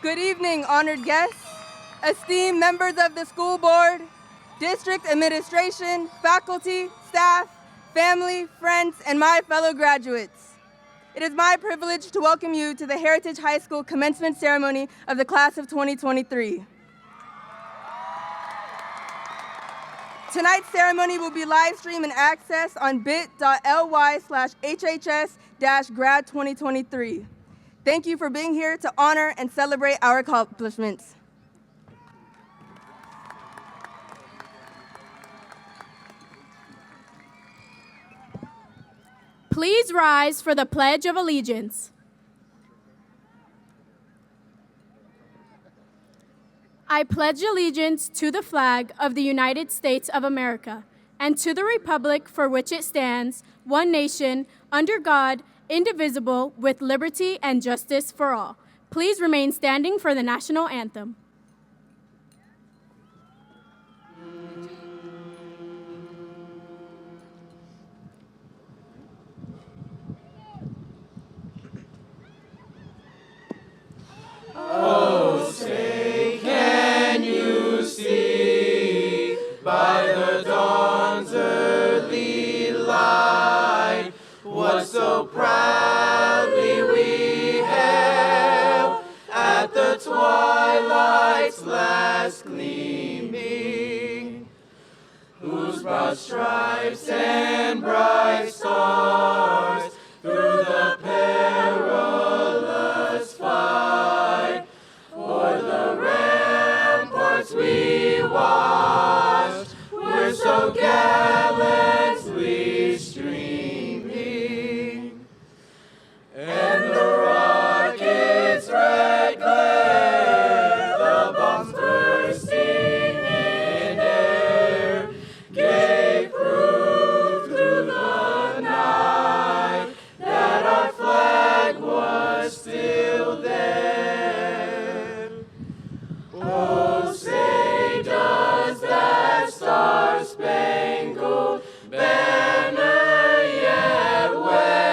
Good evening, honored guests, esteemed members of the school board, district administration, faculty, staff, family, friends, and my fellow graduates. It is my privilege to welcome you to the Heritage High School commencement ceremony of the class of 2023. Tonight's ceremony will be live streamed and accessed on bit.ly/HHS-grad 2023. Thank you for being here to honor and celebrate our accomplishments. Please rise for the Pledge of Allegiance. I pledge allegiance to the flag of the United States of America and to the republic for which it stands, one nation, under God, indivisible, with liberty and justice for all. Please remain standing for the national anthem. Oh, say, can you see by the dawn's early light what so proudly we hailed at the twilight's last gleaming, whose broad stripes and bright stars through the perilous fight o'er the ramparts we watched were so gallantly streaming, and the rocket's red glare, the bombs bursting in air, gave proof through the night that our flag was still there. Oh, say, does that star-spangled banner yet wave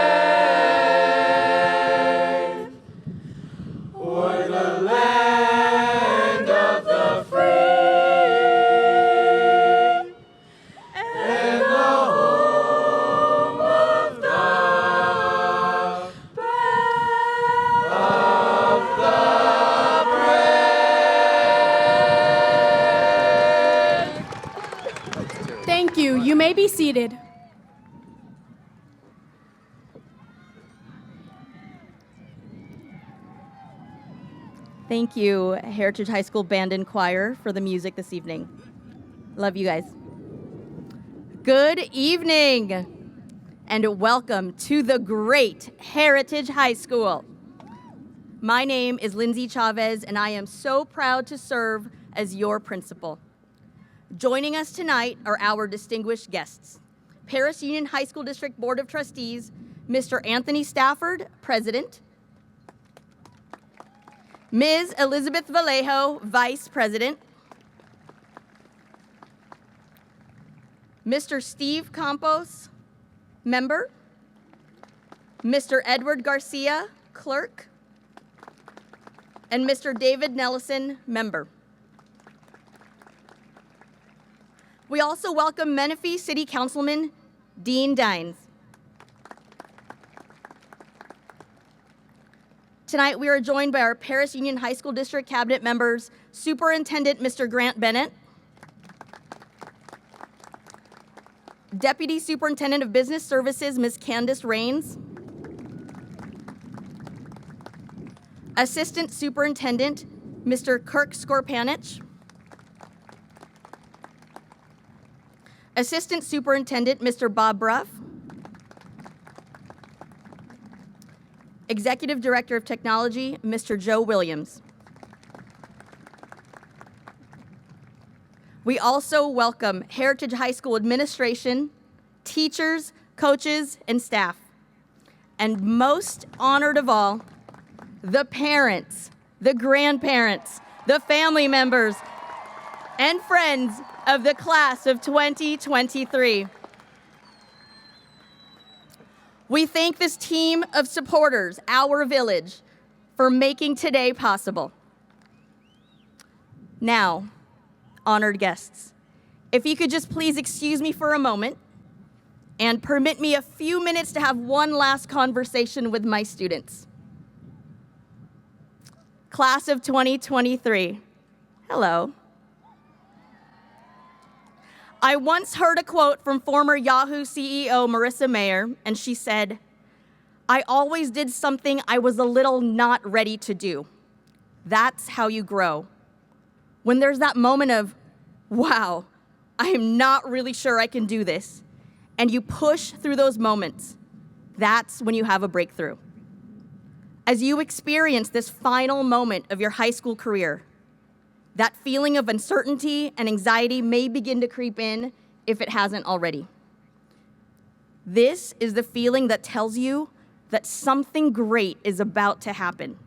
o'er the land of the free and the home of the brave? Thank you. You may be seated. Thank you, Heritage High School Band and Choir, for the music this evening. Love you guys. Good evening, and welcome to the great Heritage High School. My name is Lindsay Chavez, and I am so proud to serve as your principal. Joining us tonight are our distinguished guests. Paris Union High School District Board of Trustees, Mr. Anthony Stafford, President. Ms. Elizabeth Vallejo, Vice President. Mr. Steve Campos, Member. Mr. Edward Garcia, Clerk. And Mr. David Nellison, Member. We also welcome Menifee City Councilman Dean Dines. Tonight, we are joined by our Paris Union High School District Cabinet members, Superintendent Mr. Grant Bennett, Deputy Superintendent of Business Services, Ms. Candace Rains, Assistant Superintendent, Mr. Kirk Skorpanich, Assistant Superintendent, Mr. Bob Bruff, Executive Director of Technology, Mr. Joe Williams. We also welcome Heritage High School administration, teachers, coaches, and staff. And most honored of all, the parents, the grandparents, the family members, and friends of the class of 2023. We thank this team of supporters, our village, for making today possible. Now, honored guests, if you could just please excuse me for a moment and permit me a few minutes to have one last conversation with my students. Class of 2023, hello. I once heard a quote from former Yahoo CEO Marissa Mayer, and she said, "I always did something I was a little not ready to do." That's how you grow. When there's that moment of, wow, I am not really sure I can do this, and you push through those moments, that's when you have a breakthrough. As you experience this final moment of your high school career, That feeling of uncertainty and anxiety may begin to creep in if it hasn't already. This is the feeling that tells you that something great is about to happen.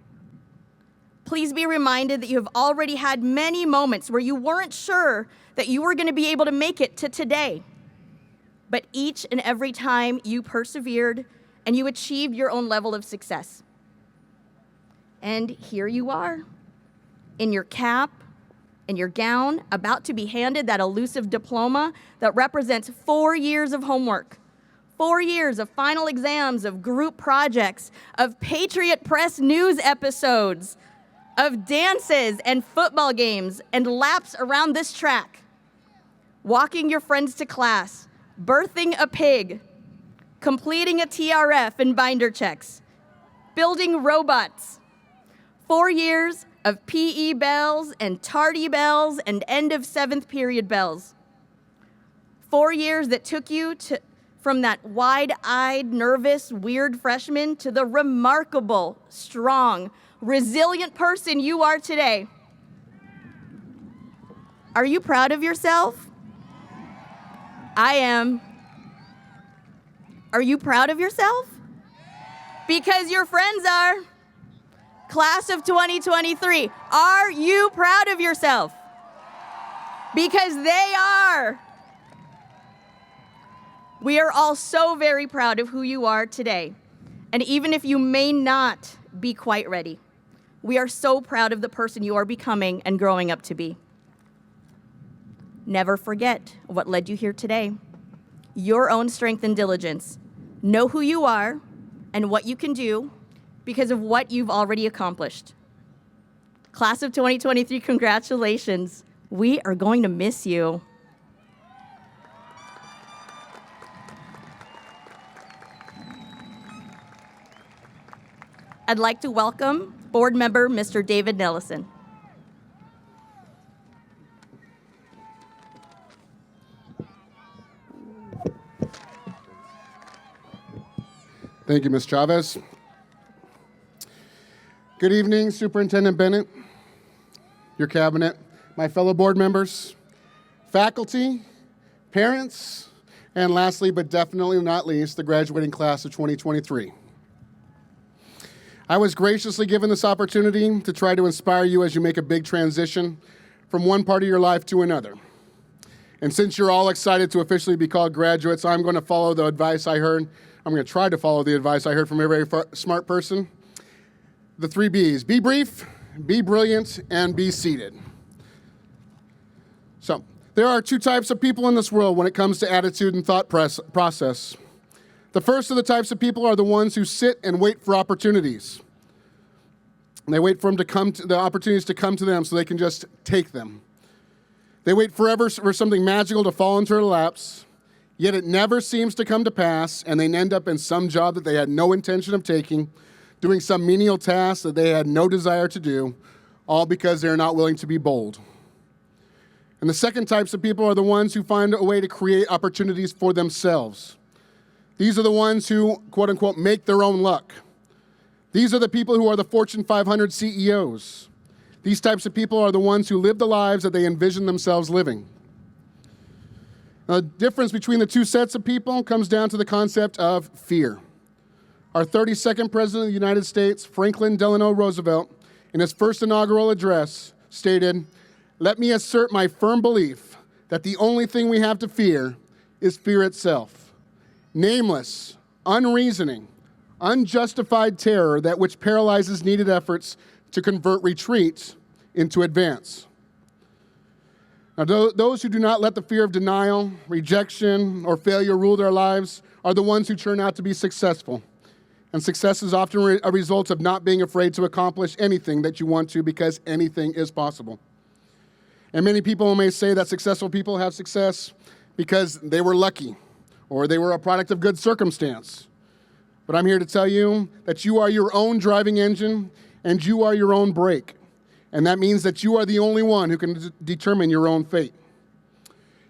Please be reminded that you have already had many moments where you weren't sure that you were going to be able to make it to today. But each and every time you persevered and you achieved your own level of success. And here you are, in your cap, in your gown, about to be handed that elusive diploma that represents 4 years of homework, 4 years of final exams, of group projects, of Patriot Press news episodes, of dances and football games and laps around this track, walking your friends to class, birthing a pig, completing a TRF and binder checks, building robots. 4 years of PE bells and tardy bells and end of 7th period bells. 4 years that took you from that wide-eyed, nervous, weird freshman to the remarkable, strong, resilient person you are today. Are you proud of yourself? I am. Are you proud of yourself? Because your friends are. Class of 2023, are you proud of yourself? Because they are. We are all so very proud of who you are today. And even if you may not be quite ready, we are so proud of the person you are becoming and growing up to be. Never forget what led you here today. Your own strength and diligence. Know who you are and what you can do because of what you've already accomplished. Class of 2023, congratulations. We are going to miss you. I'd like to welcome board member Mr. David Nellison. Thank you, Ms. Chavez. Good evening, Superintendent Bennett, your cabinet, my fellow board members, faculty, parents, and lastly, but definitely not least, the graduating class of 2023. I was graciously given this opportunity to try to inspire you as you make a big transition from one part of your life to another. And since you're all excited to officially be called graduates, I'm going to follow the advice I heard. I'm going to try to follow the advice I heard from a very smart person. The 3 B's: be brief, be brilliant, and be seated. So, there are 2 types of people in this world when it comes to attitude and thought process. The first of the types of people are the ones who sit and wait for opportunities. And they wait for the opportunities to come to them so they can just take them. They wait forever for something magical to fall into their laps, yet it never seems to come to pass, and they end up in some job that they had no intention of taking, doing some menial task that they had no desire to do, all because they're not willing to be bold. And the second types of people are the ones who find a way to create opportunities for themselves. These are the ones who, quote unquote, make their own luck. These are the people who are the Fortune 500 CEOs. These types of people are the ones who live the lives that they envision themselves living. Now, the difference between the 2 sets of people comes down to the concept of fear. Our 32nd President of the United States, Franklin Delano Roosevelt, in his first inaugural address, stated, "Let me assert my firm belief that the only thing we have to fear is fear itself. Nameless, unreasoning, unjustified terror that which paralyzes needed efforts to convert retreat into advance." Now, those who do not let the fear of denial, rejection, or failure rule their lives are the ones who turn out to be successful. And success is often a result of not being afraid to accomplish anything that you want to, because anything is possible. And many people may say that successful people have success because they were lucky or they were a product of good circumstance. But I'm here to tell you that you are your own driving engine and you are your own brake. And that means that you are the only one who can determine your own fate.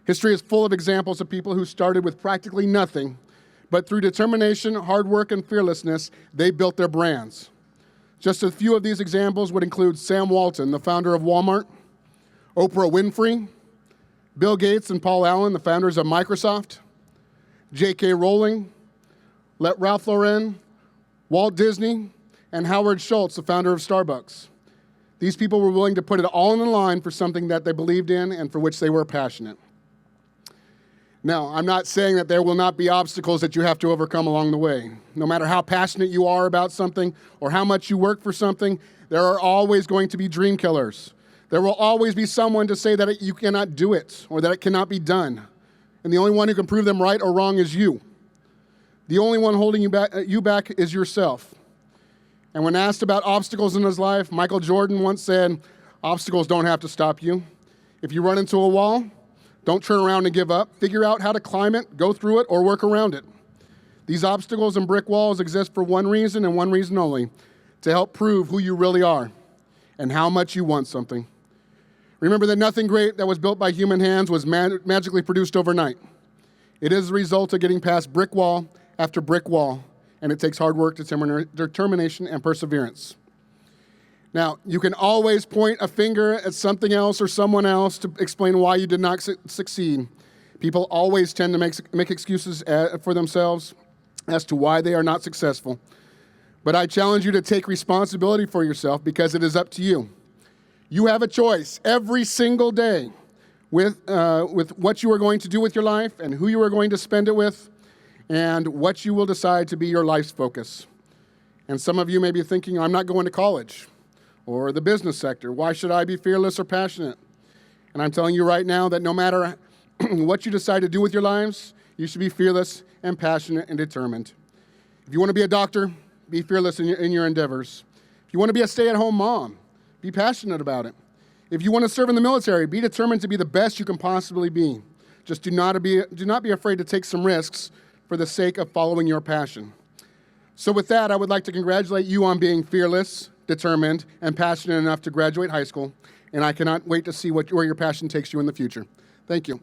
History is full of examples of people who started with practically nothing, but through determination, hard work, and fearlessness, they built their brands. Just a few of these examples would include Sam Walton, the founder of Walmart, Oprah Winfrey, Bill Gates and Paul Allen, the founders of Microsoft, J.K. Rowling, Ralph Lauren, Walt Disney, and Howard Schultz, the founder of Starbucks. These people were willing to put it all on the line for something that they believed in and for which they were passionate. Now, I'm not saying that there will not be obstacles that you have to overcome along the way. No matter how passionate you are about something or how much you work for something, there are always going to be dream killers. There will always be someone to say that you cannot do it or that it cannot be done. And the only one who can prove them right or wrong is you. The only one holding you back is yourself. And when asked about obstacles in his life, Michael Jordan once said, "Obstacles don't have to stop you. If you run into a wall, don't turn around and give up. Figure out how to climb it, go through it, or work around it." These obstacles and brick walls exist for one reason and one reason only, to help prove who you really are and how much you want something. Remember that nothing great that was built by human hands was magically produced overnight. It is the result of getting past brick wall after brick wall, and it takes hard work, determination, and perseverance. Now, you can always point a finger at something else or someone else to explain why you did not succeed. People always tend to make excuses for themselves as to why they are not successful. But I challenge you to take responsibility for yourself because it is up to you. You have a choice every single day with what you are going to do with your life and who you are going to spend it with and what you will decide to be your life's focus. And some of you may be thinking, I'm not going to college or the business sector. Why should I be fearless or passionate? And I'm telling you right now that no matter what you decide to do with your lives, you should be fearless and passionate and determined. If you want to be a doctor, be fearless in your endeavors. If you want to be a stay-at-home mom, be passionate about it. If you want to serve in the military, be determined to be the best you can possibly be. Just do not be afraid to take some risks for the sake of following your passion. So with that, I would like to congratulate you on being fearless, determined, and passionate enough to graduate high school, and I cannot wait to see where your passion takes you in the future. Thank you.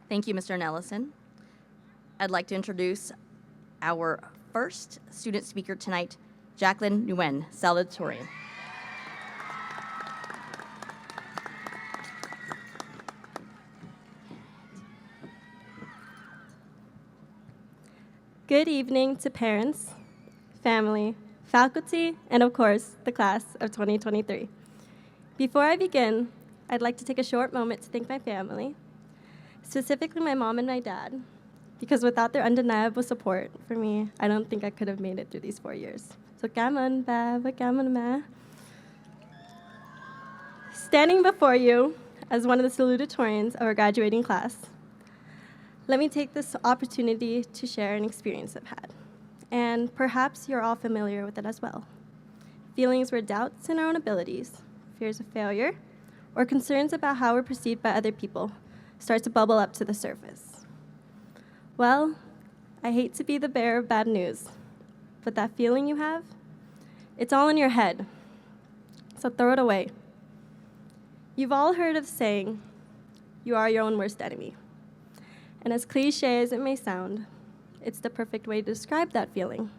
Thank you, Mr. Nellison. I'd like to introduce our first student speaker tonight, Jacqueline Nguyen, Salutatorian. Good evening to parents, family, faculty, and of course, the class of 2023. Before I begin, I'd like to take a short moment to thank my family, specifically my mom and my dad, because without their undeniable support for me, I don't think I could have made it through these 4 years. So gammon, baba, gammon, ma. Standing before you as one of the salutatorians of our graduating class, let me take this opportunity to share an experience I've had. And perhaps you're all familiar with it as well. Feelings where doubts in our own abilities, fears of failure, or concerns about how we're perceived by other people start to bubble up to the surface. Well, I hate to be the bearer of bad news, but that feeling you have, it's all in your head. So throw it away. You've all heard of the saying, you are your own worst enemy. And as cliche as it may sound, it's the perfect way to describe that feeling.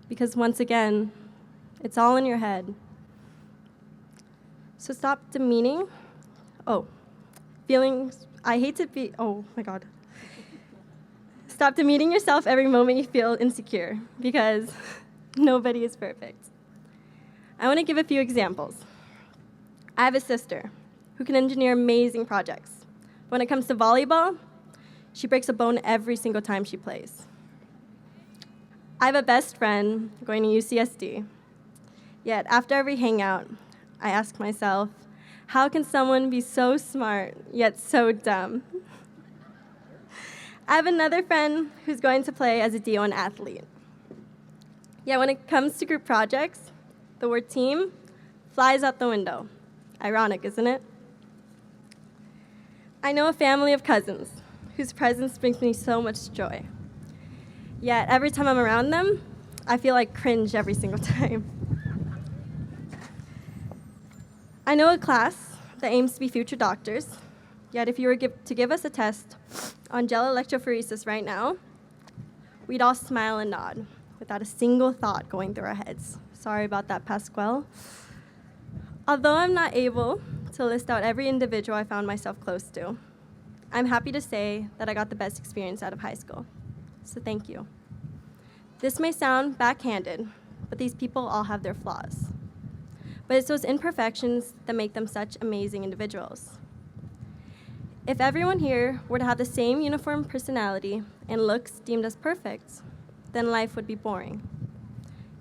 Because once again, it's all in your head. So stop demeaning. Feelings, I hate to be, oh my God. Stop demeaning yourself every moment you feel insecure, because nobody is perfect. I want to give a few examples. I have a sister who can engineer amazing projects. When it comes to volleyball, she breaks a bone every single time she plays. I have a best friend going to UCSD. Yet after every hangout, I ask myself, how can someone be so smart, yet so dumb? I have another friend who's going to play as a D1 athlete. Yet when it comes to group projects, the word team flies out the window. Ironic, isn't it? I know a family of cousins whose presence brings me so much joy. Yet every time I'm around them, I feel like cringe every single time. I know a class that aims to be future doctors, yet if you were to give us a test on gel electrophoresis right now, we'd all smile and nod. without a single thought going through our heads. Sorry about that, Pasquale. Although I'm not able to list out every individual I found myself close to, I'm happy to say that I got the best experience out of high school. So thank you. This may sound backhanded, but these people all have their flaws. But it's those imperfections that make them such amazing individuals. If everyone here were to have the same uniform personality and looks deemed as perfect, then life would be boring.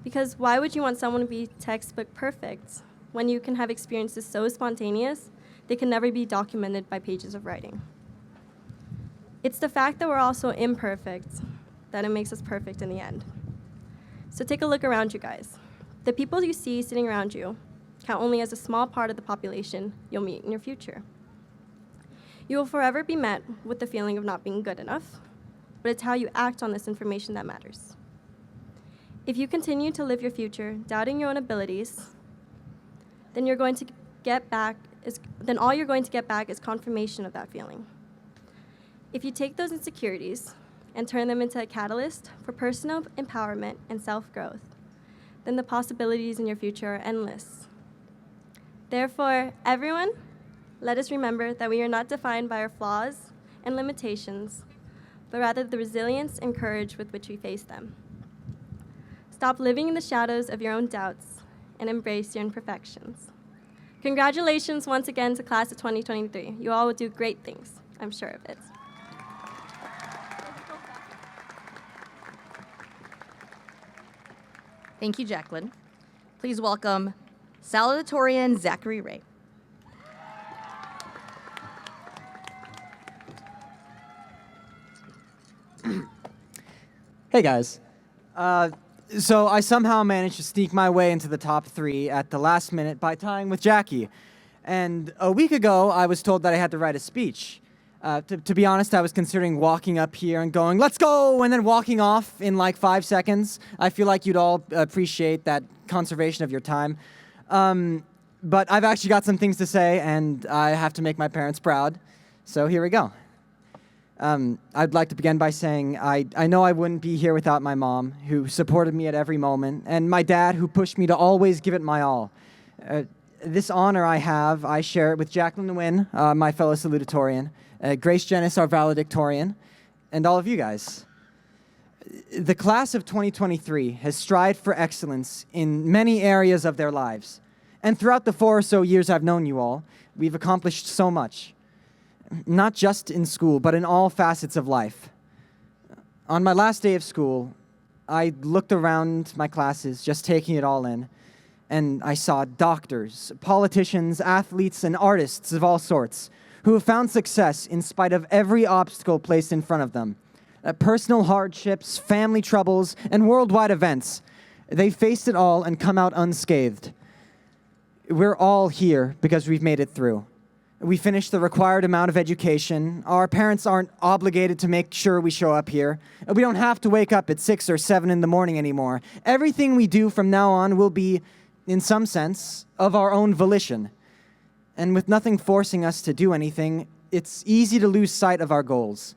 Because why would you want someone to be textbook perfect when you can have experiences so spontaneous they can never be documented by pages of writing? It's the fact that we're all so imperfect that it makes us perfect in the end. So take a look around you guys. The people you see sitting around you count only as a small part of the population you'll meet in your future. You will forever be met with the feeling of not being good enough, but it's how you act on this information that matters. If you continue to live your future doubting your own abilities, then all you're going to get back is confirmation of that feeling. If you take those insecurities and turn them into a catalyst for personal empowerment and self-growth, then the possibilities in your future are endless. Therefore, everyone, let us remember that we are not defined by our flaws and limitations, but rather the resilience and courage with which we face them. Stop living in the shadows of your own doubts and embrace your imperfections. Congratulations once again to class of 2023. You all will do great things, I'm sure of it. Thank you, Jacqueline. Please welcome Salutatorian Zachary Ray. Hey guys. So I somehow managed to sneak my way into the top 3 at the last minute by tying with Jackie. And a week ago, I was told that I had to write a speech. To be honest, I was considering walking up here and going, "Let's go!" and then walking off in like 5 seconds. I feel like you'd all appreciate that conservation of your time. But I've actually got some things to say, and I have to make my parents proud. So here we go. I'd like to begin by saying I know I wouldn't be here without my mom, who supported me at every moment, and my dad, who pushed me to always give it my all. This honor I share it with Jacqueline Nguyen, my fellow salutatorian, Grace Jenis, our valedictorian, and all of you guys. The class of 2023 has strived for excellence in many areas of their lives. And throughout the 4 or so years I've known you all, we've accomplished so much. Not just in school, but in all facets of life. On my last day of school, I looked around my classes, just taking it all in, and I saw doctors, politicians, athletes, and artists of all sorts who have found success in spite of every obstacle placed in front of them. Personal hardships, family troubles, and worldwide events. They faced it all and come out unscathed. We're all here because we've made it through. We finished the required amount of education. Our parents aren't obligated to make sure we show up here. We don't have to wake up at 6 or 7 in the morning anymore. Everything we do from now on will be, in some sense, of our own volition. And with nothing forcing us to do anything, it's easy to lose sight of our goals.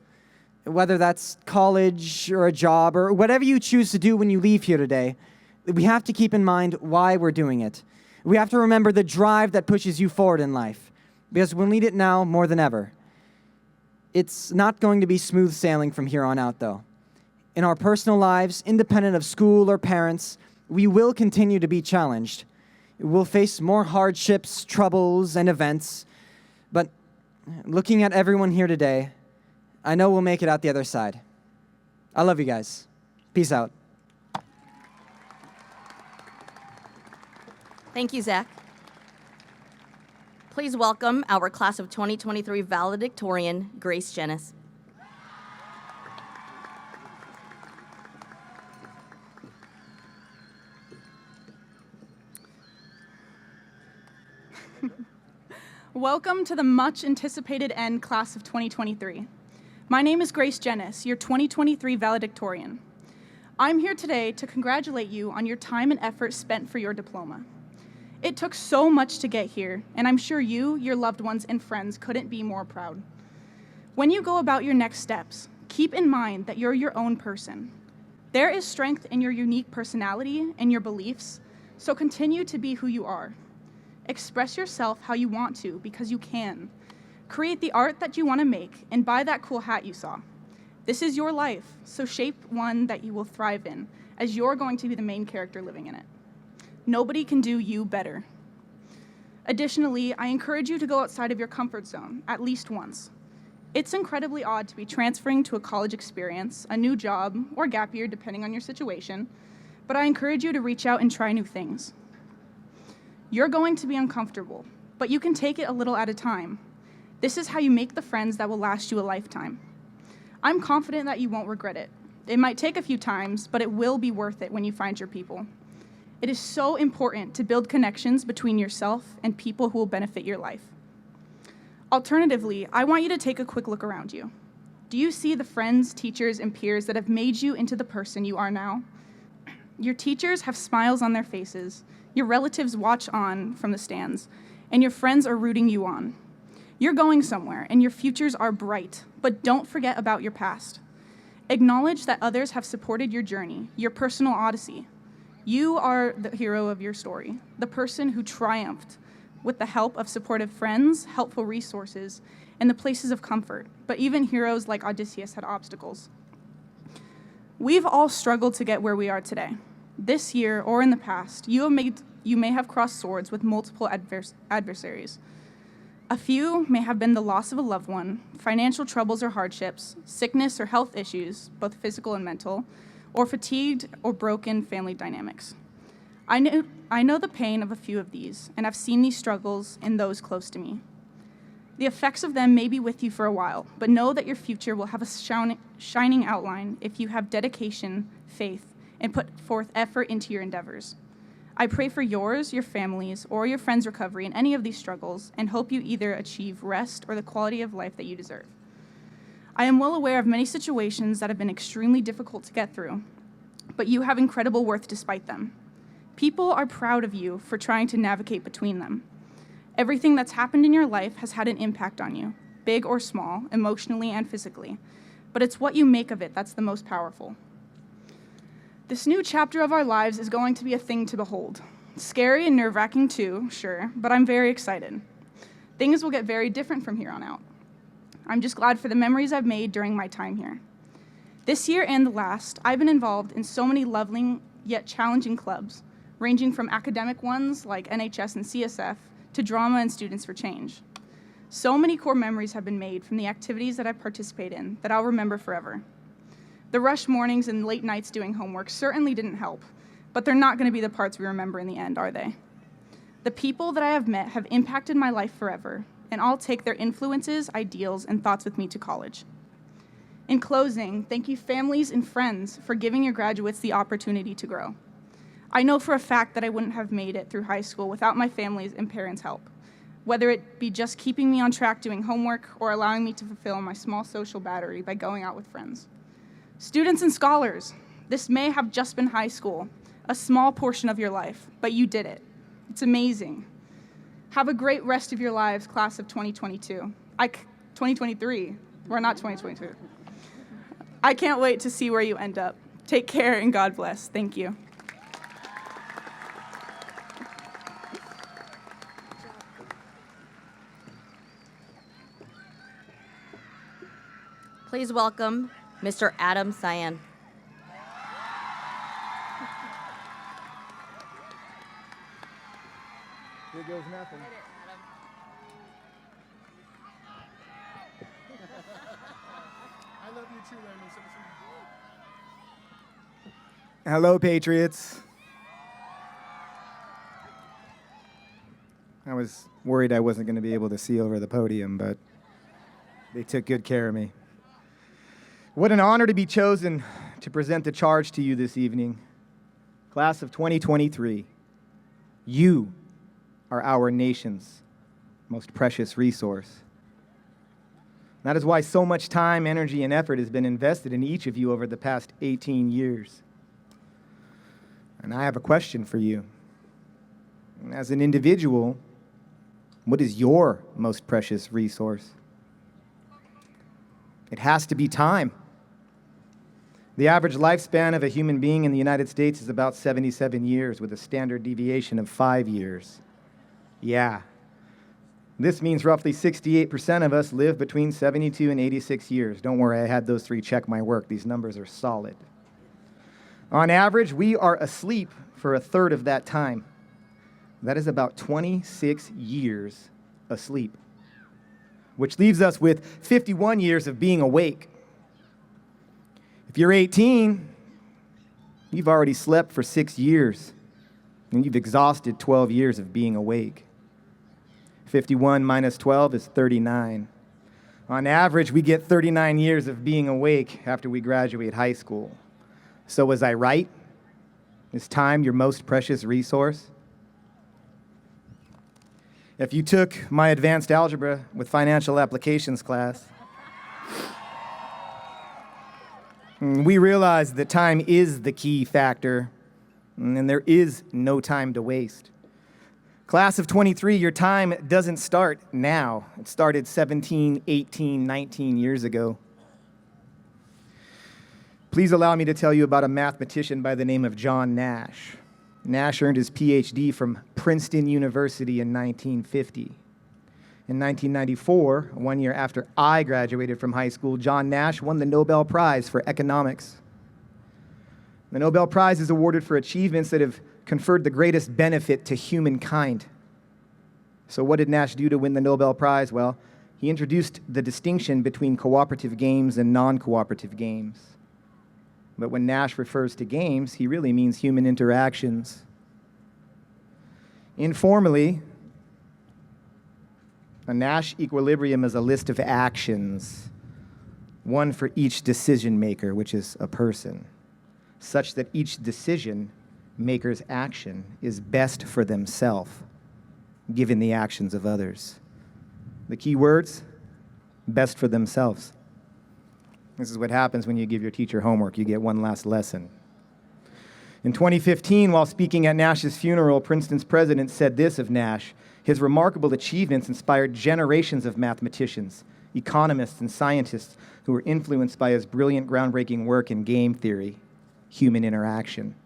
Whether that's college or a job or whatever you choose to do when you leave here today, we have to keep in mind why we're doing it. We have to remember the drive that pushes you forward in life, because we'll need it now more than ever. It's not going to be smooth sailing from here on out, though. In our personal lives, independent of school or parents, we will continue to be challenged. We'll face more hardships, troubles, and events, but looking at everyone here today, I know we'll make it out the other side. I love you guys. Peace out. Thank you, Zach. Please welcome our class of 2023 valedictorian, Grace Jenis. Welcome to the much anticipated end class of 2023. My name is Grace Jenis, your 2023 valedictorian. I'm here today to congratulate you on your time and effort spent for your diploma. It took so much to get here, and I'm sure you, your loved ones, and friends couldn't be more proud. When you go about your next steps, keep in mind that you're your own person. There is strength in your unique personality and your beliefs, so continue to be who you are. Express yourself how you want to because you can. Create the art that you want to make and buy that cool hat you saw. This is your life, so shape one that you will thrive in, as you're going to be the main character living in it. Nobody can do you better. Additionally, I encourage you to go outside of your comfort zone at least once. It's incredibly odd to be transferring to a college experience, a new job, or gap year depending on your situation, but I encourage you to reach out and try new things. You're going to be uncomfortable, but you can take it a little at a time. This is how you make the friends that will last you a lifetime. I'm confident that you won't regret it. It might take a few times, but it will be worth it when you find your people. It is so important to build connections between yourself and people who will benefit your life. Alternatively, I want you to take a quick look around you. Do you see the friends, teachers, and peers that have made you into the person you are now? Your teachers have smiles on their faces, your relatives watch on from the stands, and your friends are rooting you on. You're going somewhere, and your futures are bright, but don't forget about your past. Acknowledge that others have supported your journey, your personal odyssey. You are the hero of your story, the person who triumphed with the help of supportive friends, helpful resources, and the places of comfort. But even heroes like Odysseus had obstacles. We've all struggled to get where we are today. This year or in the past, you may have crossed swords with multiple adversaries. A few may have been the loss of a loved one, financial troubles or hardships, sickness or health issues, both physical and mental, or fatigued or broken family dynamics. I know the pain of a few of these, and I've seen these struggles in those close to me. The effects of them may be with you for a while, but know that your future will have a shining outline if you have dedication, faith, and put forth effort into your endeavors. I pray for yours, your family's, or your friends' recovery in any of these struggles, and hope you either achieve rest or the quality of life that you deserve. I am well aware of many situations that have been extremely difficult to get through, but you have incredible worth despite them. People are proud of you for trying to navigate between them. Everything that's happened in your life has had an impact on you, big or small, emotionally and physically, but it's what you make of it that's the most powerful. This new chapter of our lives is going to be a thing to behold. Scary and nerve-wracking too, sure, but I'm very excited. Things will get very different from here on out. I'm just glad for the memories I've made during my time here. This year and the last, I've been involved in so many lovely yet challenging clubs, ranging from academic ones like NHS and CSF to drama and Students for Change. So many core memories have been made from the activities that I've participated in that I'll remember forever. The rush mornings and late nights doing homework certainly didn't help, but they're not going to be the parts we remember in the end, are they? The people that I have met have impacted my life forever, and I'll take their influences, ideals, and thoughts with me to college. In closing, thank you families and friends for giving your graduates the opportunity to grow. I know for a fact that I wouldn't have made it through high school without my family's and parents' help, whether it be just keeping me on track doing homework or allowing me to fulfill my small social battery by going out with friends. Students and scholars, this may have just been high school, a small portion of your life, but you did it. It's amazing. Have a great rest of your lives, class of 2022. 2023, we're not 2022. I can't wait to see where you end up. Take care and God bless. Thank you. Please welcome Mr. Adam Cyan. Here goes nothing. I love you too, Landon Simpson. Hello, Patriots. I was worried I wasn't going to be able to see over the podium, but they took good care of me. What an honor to be chosen to present the charge to you this evening. Class of 2023, you are our nation's most precious resource. That is why so much time, energy, and effort has been invested in each of you over the past 18 years. And I have a question for you. As an individual, what is your most precious resource? It has to be time. The average lifespan of a human being in the United States is about 77 years, with a standard deviation of 5 years. Yeah. This means roughly 68% of us live between 72 and 86 years. Don't worry, I had those three check my work. These numbers are solid. On average, we are asleep for a third of that time. That is about 26 years asleep, which leaves us with 51 years of being awake. If you're 18, you've already slept for 6 years, and you've exhausted 12 years of being awake. 51 minus 12 is 39. On average, we get 39 years of being awake after we graduate high school. So was I right? Is time your most precious resource? If you took my advanced algebra with financial applications class, we realized that time is the key factor, and there is no time to waste. Class of 23, your time doesn't start now. It started 17, 18, 19 years ago. Please allow me to tell you about a mathematician by the name of John Nash. Nash earned his PhD from Princeton University in 1950. In 1994, 1 year after I graduated from high school, John Nash won the Nobel Prize for economics. The Nobel Prize is awarded for achievements that have conferred the greatest benefit to humankind. So what did Nash do to win the Nobel Prize? Well, he introduced the distinction between cooperative games and non-cooperative games. But when Nash refers to games, he really means human interactions. Informally, a Nash equilibrium is a list of actions, one for each decision maker, which is a person, such that each decision maker's action is best for themselves, given the actions of others. The key words, best for themselves. This is what happens when you give your teacher homework. You get one last lesson. In 2015, while speaking at Nash's funeral, Princeton's president said this of Nash: his remarkable achievements inspired generations of mathematicians, economists, and scientists who were influenced by his brilliant, groundbreaking work in game theory, human interaction.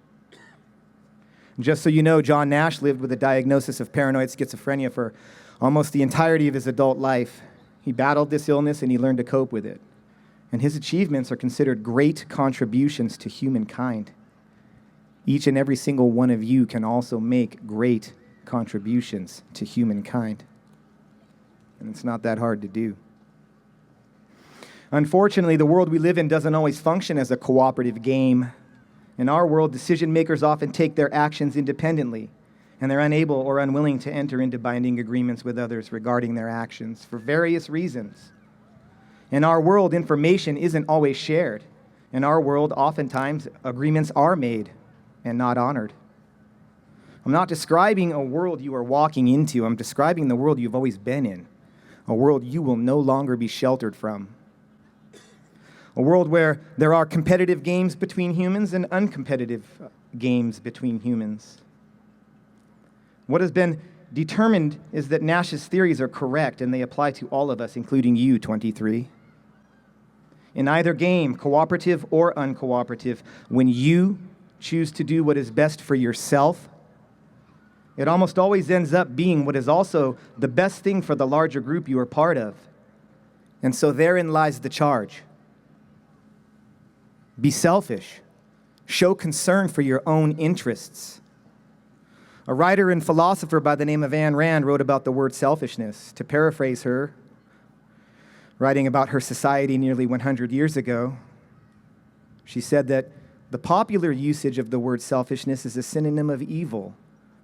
Just so you know, John Nash lived with a diagnosis of paranoid schizophrenia for almost the entirety of his adult life. He battled this illness and he learned to cope with it. And his achievements are considered great contributions to humankind. Each and every single one of you can also make great contributions to humankind. And it's not that hard to do. Unfortunately, the world we live in doesn't always function as a cooperative game. In our world, decision makers often take their actions independently, and they're unable or unwilling to enter into binding agreements with others regarding their actions for various reasons. In our world, information isn't always shared. In our world, oftentimes, agreements are made and not honored. I'm not describing a world you are walking into. I'm describing the world you've always been in, a world you will no longer be sheltered from. A world where there are competitive games between humans and uncompetitive games between humans. What has been determined is that Nash's theories are correct and they apply to all of us, including you, 23. In either game, cooperative or uncooperative, when you choose to do what is best for yourself, it almost always ends up being what is also the best thing for the larger group you are part of. And so therein lies the charge. Be selfish. Show concern for your own interests. A writer and philosopher by the name of Ayn Rand wrote about the word selfishness. To paraphrase her, writing about her society nearly 100 years ago, she said that the popular usage of the word selfishness is a synonym of evil.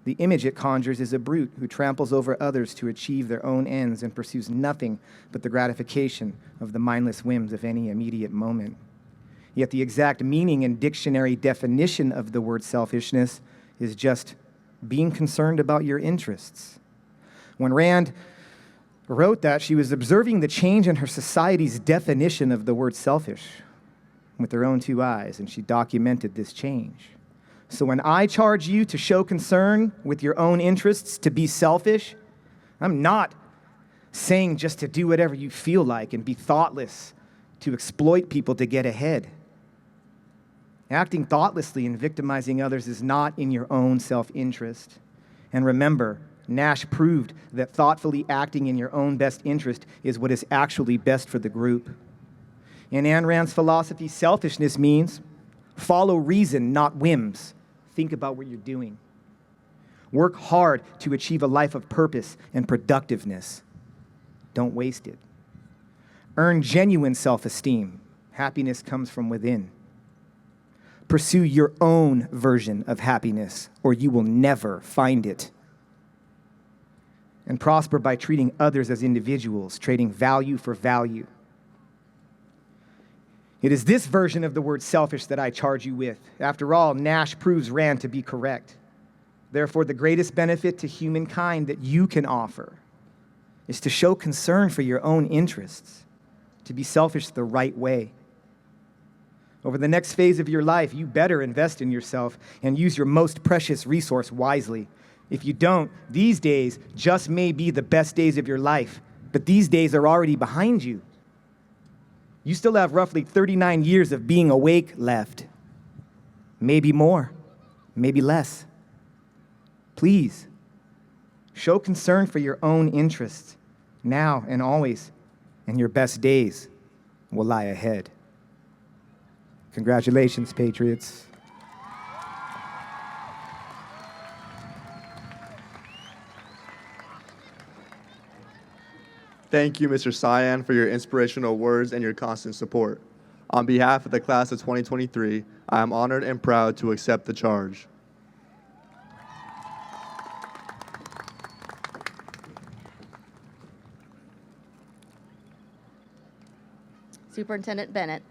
The image it conjures is a brute who tramples over others to achieve their own ends and pursues nothing but the gratification of the mindless whims of any immediate moment. Yet the exact meaning and dictionary definition of the word selfishness is just being concerned about your interests. When Rand wrote that, she was observing the change in her society's definition of the word selfish with her own two eyes, and she documented this change. So when I charge you to show concern with your own interests, to be selfish, I'm not saying just to do whatever you feel like and be thoughtless to exploit people to get ahead. Acting thoughtlessly and victimizing others is not in your own self-interest. And remember, Nash proved that thoughtfully acting in your own best interest is what is actually best for the group. In Ayn Rand's philosophy, selfishness means follow reason, not whims. Think about what you're doing. Work hard to achieve a life of purpose and productiveness. Don't waste it. Earn genuine self-esteem. Happiness comes from within. Pursue your own version of happiness, or you will never find it. And prosper by treating others as individuals, trading value for value. It is this version of the word selfish that I charge you with. After all, Nash proves Rand to be correct. Therefore, the greatest benefit to humankind that you can offer is to show concern for your own interests, to be selfish the right way. Over the next phase of your life, you better invest in yourself and use your most precious resource wisely. If you don't, these days just may be the best days of your life, but these days are already behind you. You still have roughly 39 years of being awake left. Maybe more, maybe less. Please, show concern for your own interests, now and always, and your best days will lie ahead. Congratulations, Patriots. Thank you, Mr. Cyan, for your inspirational words and your constant support. On behalf of the class of 2023, I am honored and proud to accept the charge. Superintendent Bennett.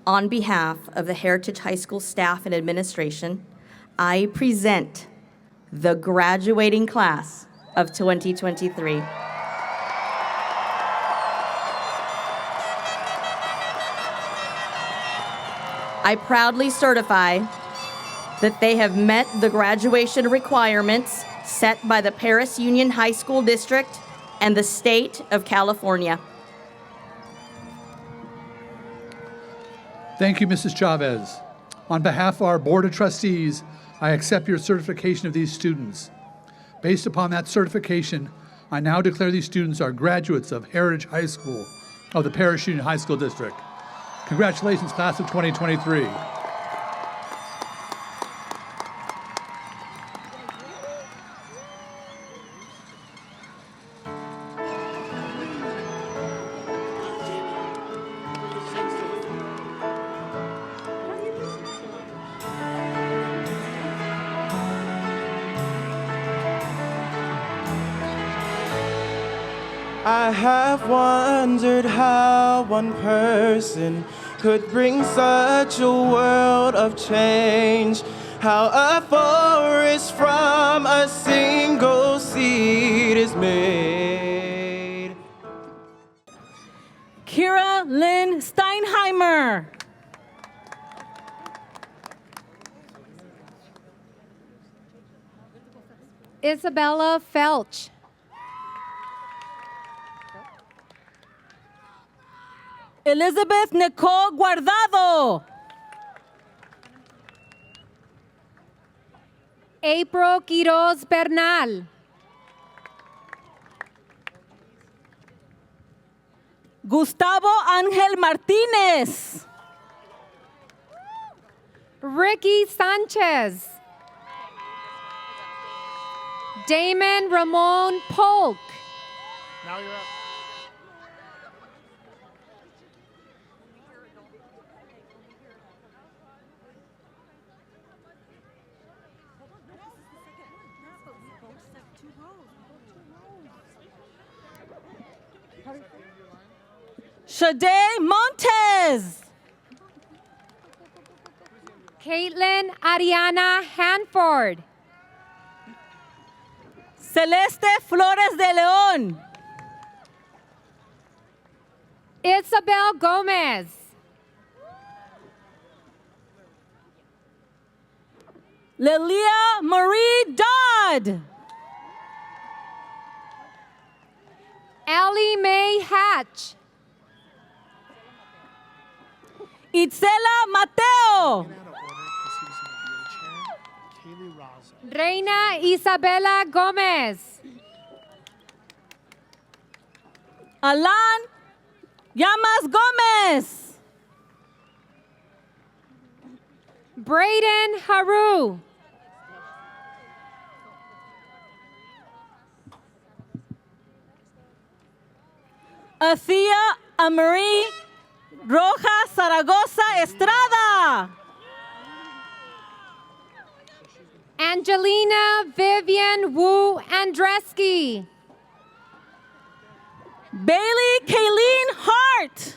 On behalf of the Heritage High School staff and administration, I present the graduating class of 2023. I proudly certify that they have met the graduation requirements set by the Paris Union High School District and the state of California. Thank you, Mrs. Chavez. On behalf of our Board of Trustees, I accept your certification of these students. Based upon that certification, I now declare these students are graduates of Heritage High School of the Paris Union High School District. Congratulations, class of 2023. I have wondered how one person could bring such a world of change, how a forest from a single seed is made. Kira Lynn Steinheimer. Isabella Felch. Elizabeth Nicole Guardado. April Quiroz Bernal. Gustavo Ángel Martínez. Ricky Sanchez. Damon Ramon Polk. Now you're up. Shade Montes. Caitlin Ariana Hanford. Celeste Flores de León. Isabel Gomez. Lilia Marie Dodd. Ellie Mae Hatch. Itzela Mateo. Reina Isabela Gomez. Alan Llamas Gomez. Braden Haru. Athea Amarie Rojas Zaragoza Estrada. Angelina Vivian Wu Andreski. Bailey Kayleen Hart.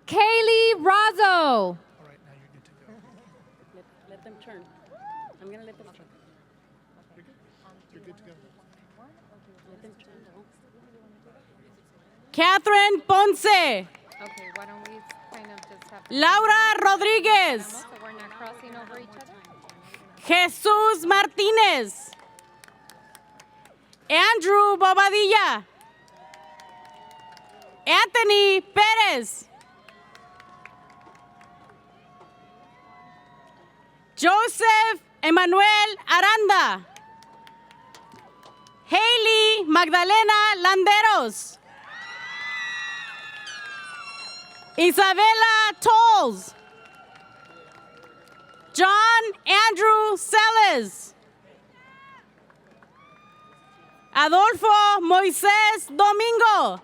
Kaylee Razzo. Let them turn. I'm going to let them turn. You're good to go. Catherine Ponce. Okay, why don't we kind of just have Laura Rodriguez. so we're not crossing over each other? Jesus Martinez. Andrew Bobadilla. Anthony Perez. Joseph Emmanuel Aranda. Haley Magdalena Landeros. Isabella Tolls. John Andrew Celes. Adolfo Moisés Domingo.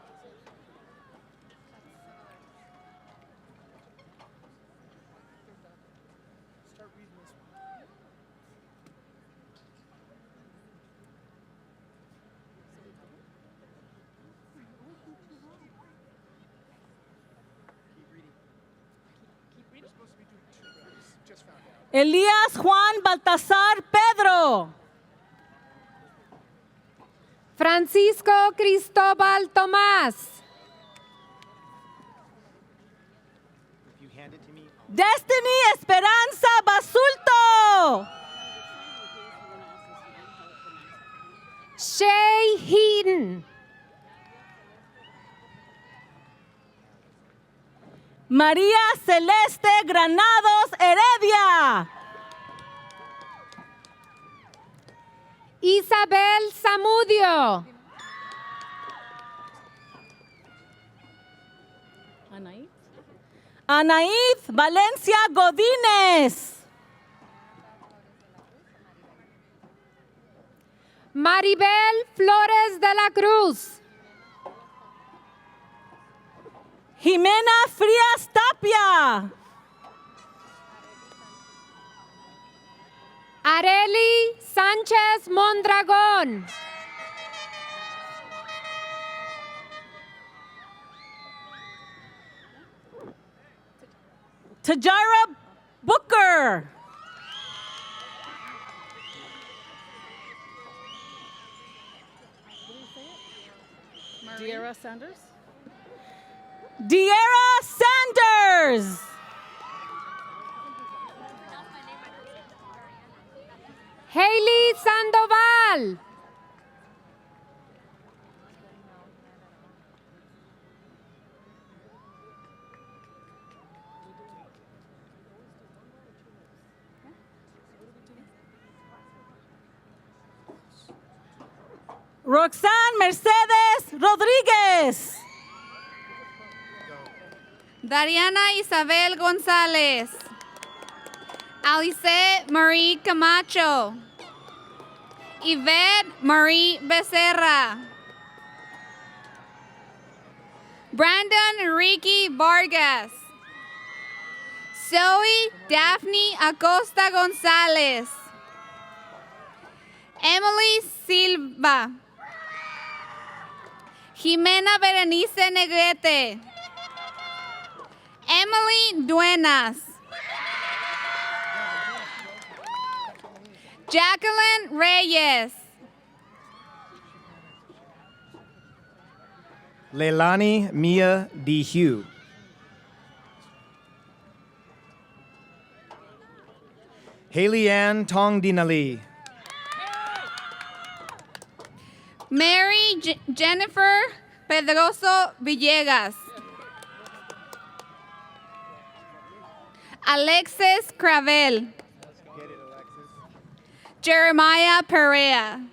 Elías Juan Baltasar Pedro. Francisco Cristobal Tomás. Destiny Esperanza Basulto. Shay Heaton. María Celeste Granados Heredia. Isabel Zamudio. Anaíd Valencia Godínez. Maribel Flores de la Cruz. Jimena Frías Tapia. Areli Sánchez Mondragón. Tajira Booker. De'Ara Sanders. De'Ara Sanders. Hailey Sandoval. Roxanne Mercedes Rodríguez. Dariana Isabel González. Alice Marie Camacho. Yvette Marie Becerra. Brandon Enrique Vargas. Zoe Daphne Acosta González. Emily Silva. Jimena Berenice Negrete. Emily Duenas. Jacqueline Reyes. Leilani Mia D. Hugh. Haley Ann Tong Dinali. Mary Jennifer Pedroso Villegas. Alexis Cravel. Jeremiah Perea.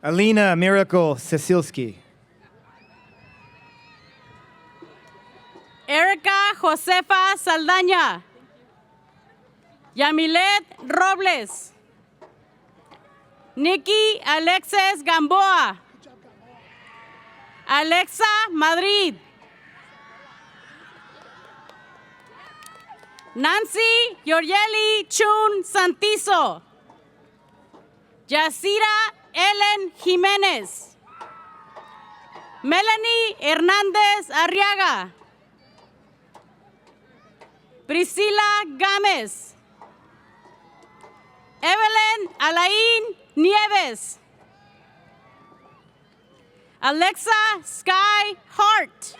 Alina Miracle Cecilski. Erica Josefa Saldaña. Yamilet Robles. Nikki Alexis Gamboa. Alexa Madrid. Nancy Yoreli Chun Santizo. Yacira Ellen Jiménez. Melanie Hernández Arriaga. Priscila Gámez. Evelyn Alain Nieves. Alexa Sky Hart.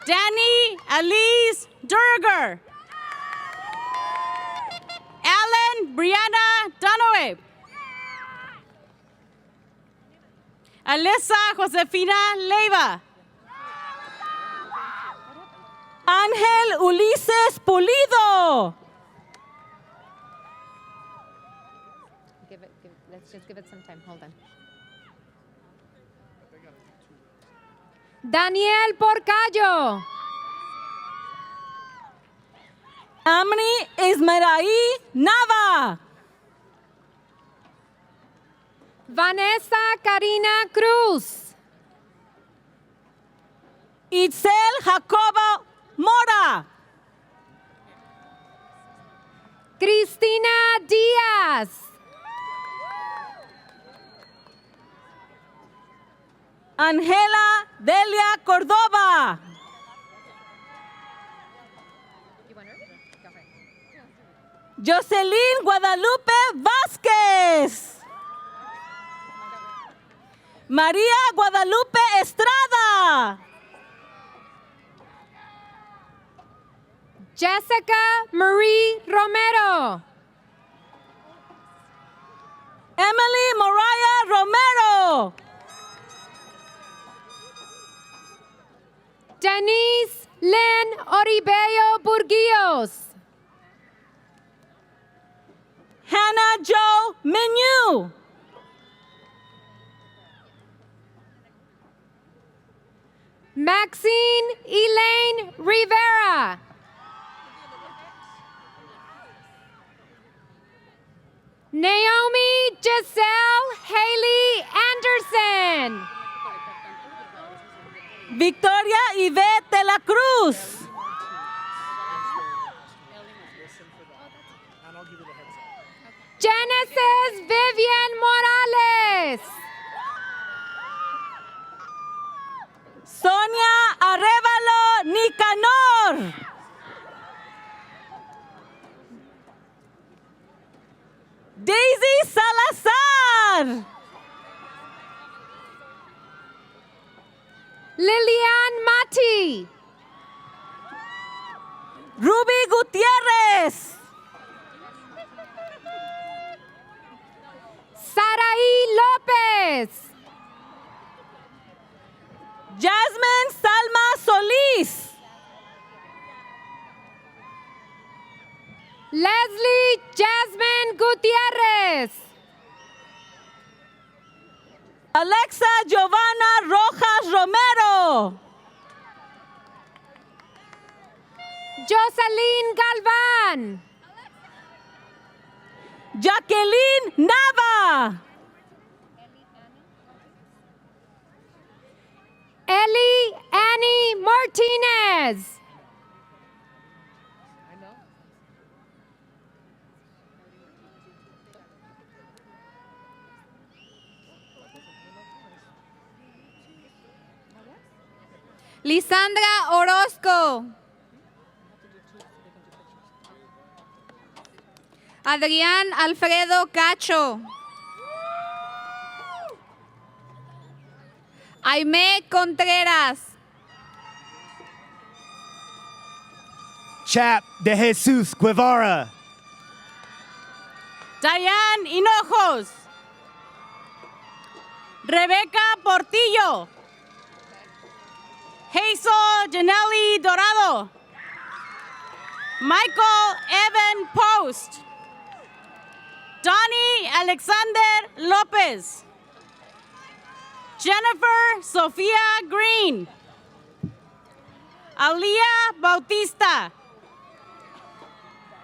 Danny Elise Durger. Alan Brianna Dunaway. Alyssa Josefina Leiva. Ángel Ulises Pulido. Let's just give it some time. Hold on. Daniel Porcayo. Amni Ismarai Nava. Vanessa Karina Cruz. Itzel Jacobo Mora. Cristina Díaz. Angela Delia Córdoba. Jocelyn Guadalupe Vázquez. María Guadalupe Estrada. Jessica Marie Romero. Emily Mariah Romero. Denise Lynn Oribello Burguillos. Hannah Jo Menu. Maxine Elaine Rivera. Naomi Giselle Haley Anderson. Victoria Yvette de la Cruz. Genesis Vivian Morales. Sonia Arevalo Nicanor. Daisy Salazar. Lilian Mati. Ruby Gutierrez. Saraí López. Jasmine Salma Solís. Leslie Jasmine Gutierrez. Alexa Giovanna Rojas Romero. Jocelyn Galván. Jacqueline Nava. Ellie Annie Martinez. Lisandra Orozco. Adrián Alfredo Cacho. Aimé Contreras. Chap de Jesus Guevara. Diane Hinojos. Rebecca Portillo. Hazel Janelli Dorado. Michael Evan Post. Donnie Alexander Lopez. Jennifer Sofia Green. Alia Bautista.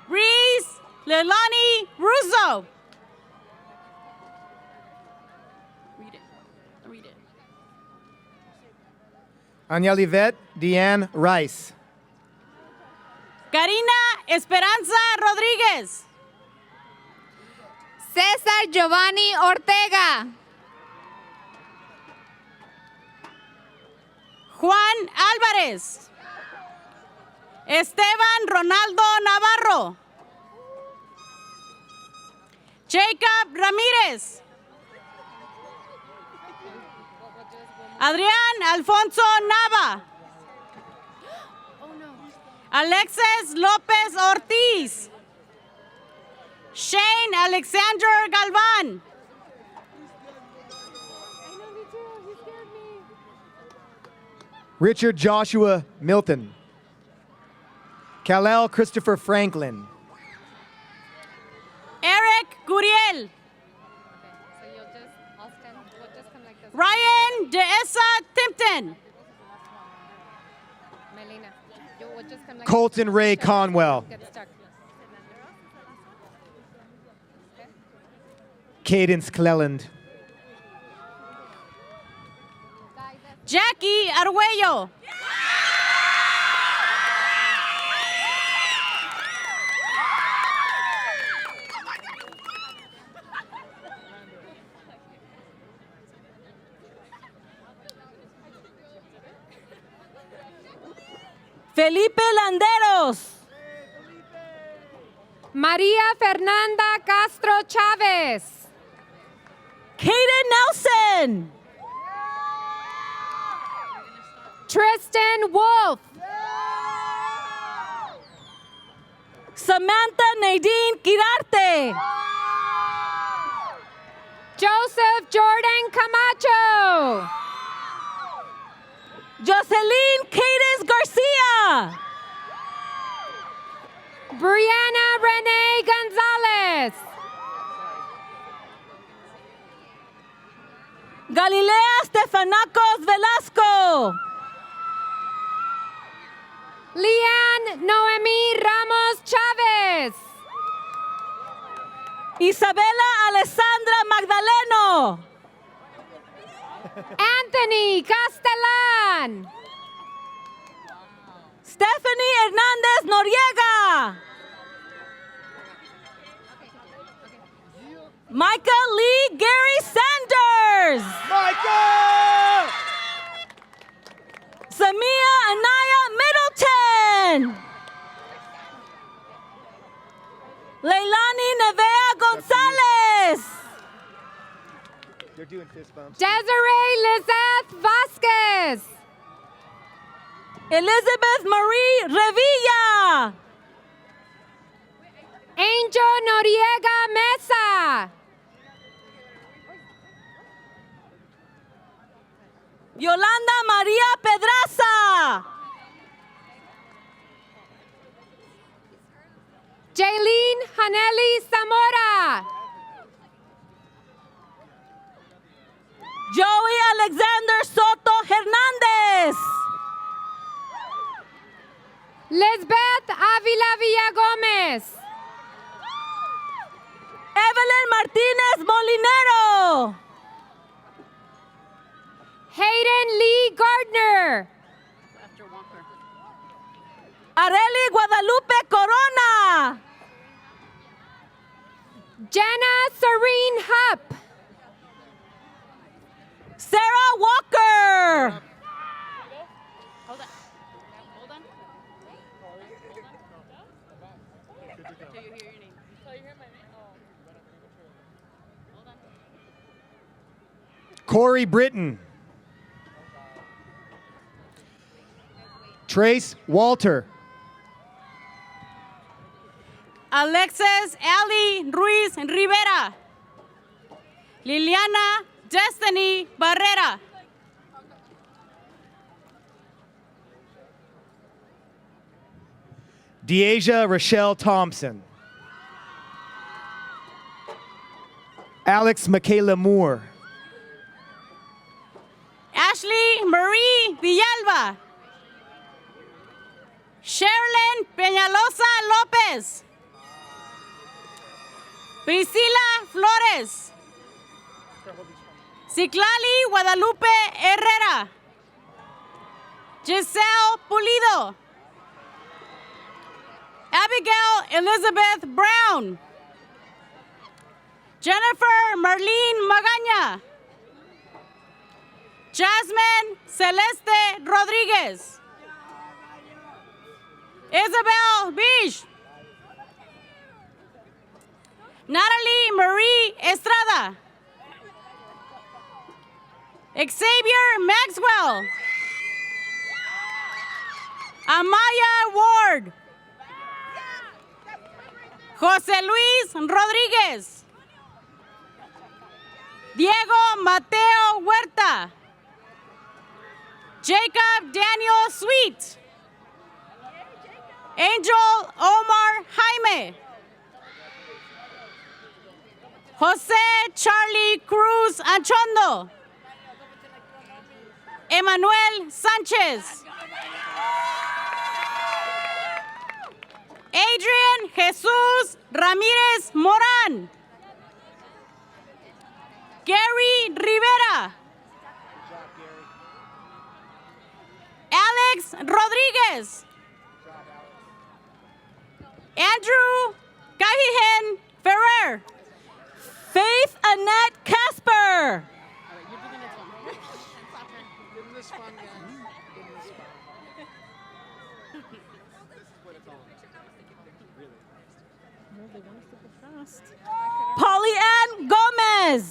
Reese Leilani Russo. Read it. Anyalivet Deanne Rice. Karina Esperanza Rodríguez. César Giovanni Ortega. Juan Álvarez. Esteban Ronaldo Navarro. Jacob Ramírez. Adrián Alfonso Nava. Alexis López Ortiz. Shane Alexander Galvan. Richard Joshua Milton. Kal-El Christopher Franklin. Eric Guriel. Ryan Deesa Timpton. Colton Ray Conwell. Cadence Cleland. Jackie Arguello. Felipe Landeros. María Fernanda Castro Chávez. Kaden Nelson. Tristan Wolf. Samantha Nadine Quirarte. Joseph Jordan Camacho. Jocelyn Cadis Garcia. Brianna Renee Gonzalez. Galilea Stefanakos Velasco. Leanne Noemí Ramos Chávez. Isabela Alessandra Magdaleno. Anthony Castellan. Stephanie Hernández Noriega. Micah Lee Gary Sanders. Michael! Samia Anaya Middleton. Leilani Nevea Gonzalez. They're doing fist bumps. Desiree Lizeth Vasquez. Elizabeth Marie Revilla. Angel Noriega Mesa. Yolanda María Pedraza. Jaylene Haneli Zamora. Joey Alexander Soto Hernández. Lisbeth Avila Villagomez. Evelyn Martínez Molinero. Hayden Lee Gardner. Areli Guadalupe Corona. Jenna Serene Hupp. Sarah Walker. Corey Britton. Trace Walter. Alexis Ali Ruiz Rivera. Liliana Destiny Barrera. Deasia Rochelle Thompson. Alex Michaela Moore. Ashley Marie Villalba. Sherilyn Peñalosa Lopez. Priscila Flores. Ciclali Guadalupe Herrera. Giselle Pulido. Abigail Elizabeth Brown. Jennifer Marlene Magaña. Jasmine Celeste Rodriguez. Isabel Bish. Natalie Marie Estrada. Xavier Maxwell. Amaya Ward. José Luis Rodríguez. Diego Mateo Huerta. Jacob Daniel Sweet. Angel Omar Jaime. José Charlie Cruz Anchondo. Emmanuel Sánchez. Adrian Jesus Ramírez Morán. Gary Rivera. Alex Rodríguez. Andrew Cajigen Ferrer. Faith Annette Casper. Polly Ann Gomez.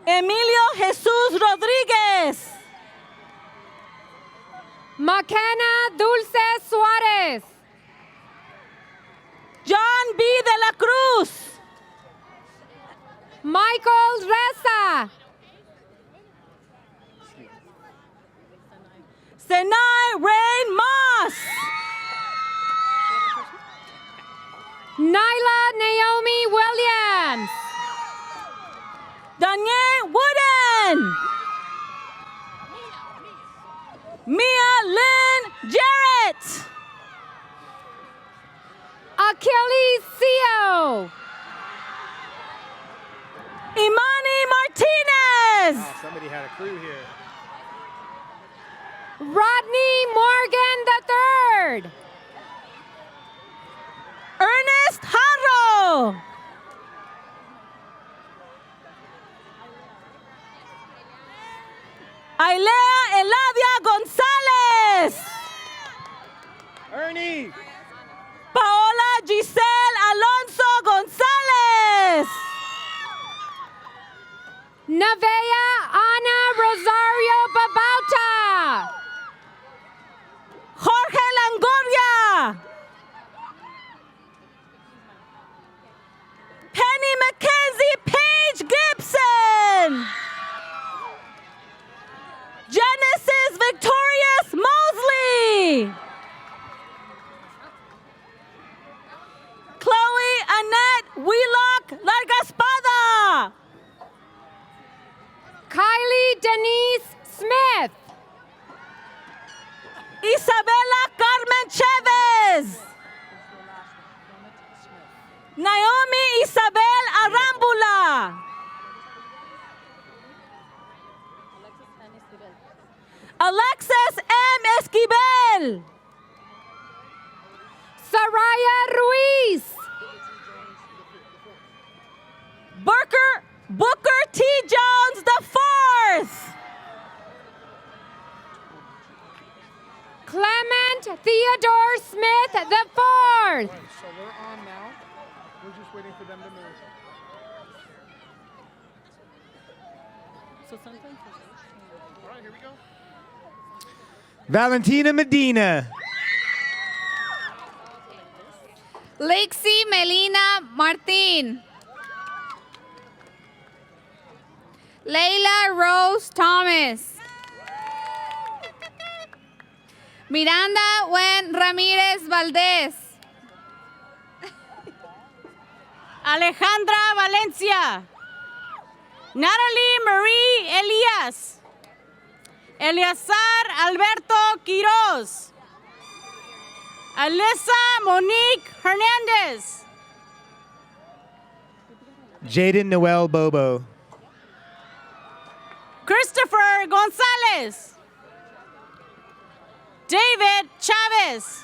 Emilio Jesus Rodríguez. Maquena Dulce Suárez. John B. de la Cruz. Michael Reza. Senai Rain Moss. Nyla Naomi Williams. Danielle Wooden. Mia Lynn Jarrett. Achilles Seo. Imani Martinez. Wow, somebody had a crew here. Rodney Morgan III. Ernest Harro. Ailea Eladia González. Ernie. Paola Giselle Alonso González. Nevaeh Ana Rosario Babauta. Jorge Langoria. Penny Mackenzie Page Gibson. Genesis Victorious Mosley. Chloe Annette Wheelock Largaspada. Kylie Denise Smith. Isabella Carmen Chavez. Naomi Isabel Arambula. Alexis M. Esquivel. Saraya Ruiz. Booker T. Jones IV. Clement Theodore Smith IV. So we're on now. We're just waiting for them to move. All right, here we go. Valentina Medina. Lexi Melina Martin. Layla Rose Thomas. Miranda Wen Ramirez Valdez. Alejandra Valencia. Natalie Marie Elias. Eleazar Alberto Quiroz. Alyssa Monique Hernandez. Jaden Noel Bobo. Christopher Gonzalez. David Chavez.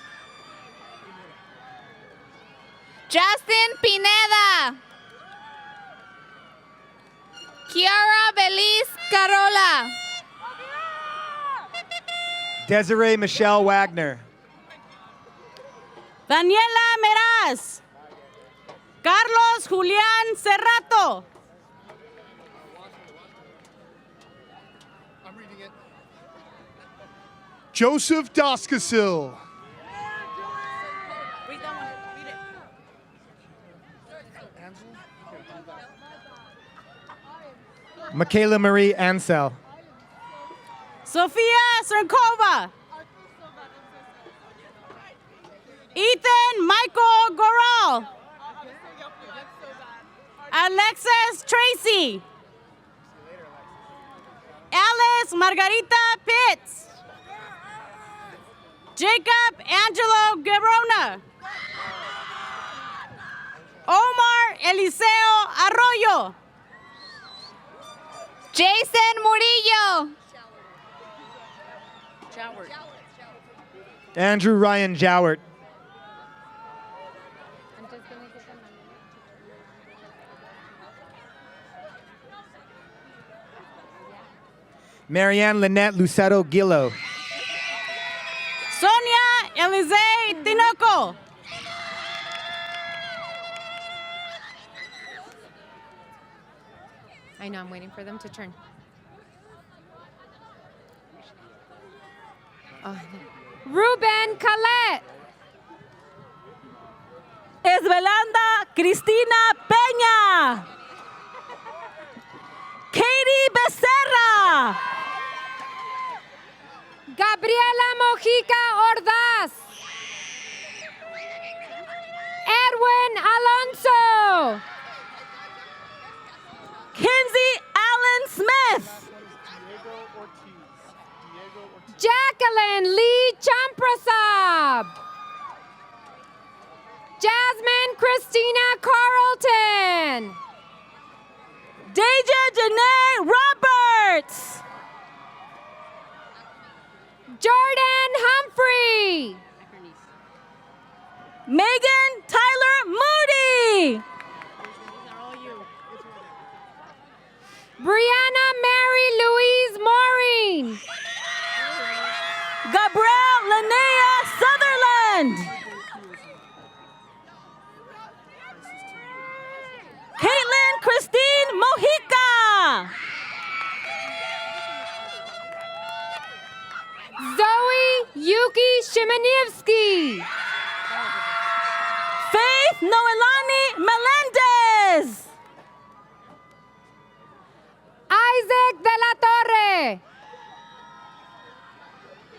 Justin Pineda. Kiara Belize Carola. Desiree Michelle Wagner. Daniela Meraz. Carlos Julián Cerrato. Joseph Doskasil. Michaela Marie Ansel. Sofia Cerkova. Ethan Michael Goral. Alexis Tracy. Alice Margarita Pitts. Jacob Angelo Guerrona. Omar Eliseo Arroyo. Jason Murillo. Andrew Ryan Jowert. Marianne Lynette Lucero Gillo. Sonia Elize Tinoco. I know, I'm waiting for them to turn. Oh, Ruben Calette. Esmeralda Cristina Peña. Katie Becerra. Gabriela Mojica Ordaz. Edwin Alonso. Kinsey Allen Smith. Jacqueline Lee Champrasab. Jasmine Christina Carlton. Deja Janae Roberts. Jordan Humphrey. Megan Tyler Moody. Brianna Mary Louise Maureen. Gabrielle Linnea Sutherland. Caitlin Christine Mojica. Zoe Yuki Shimanievsky. Faith Noelani Melendez. Isaac de la Torre.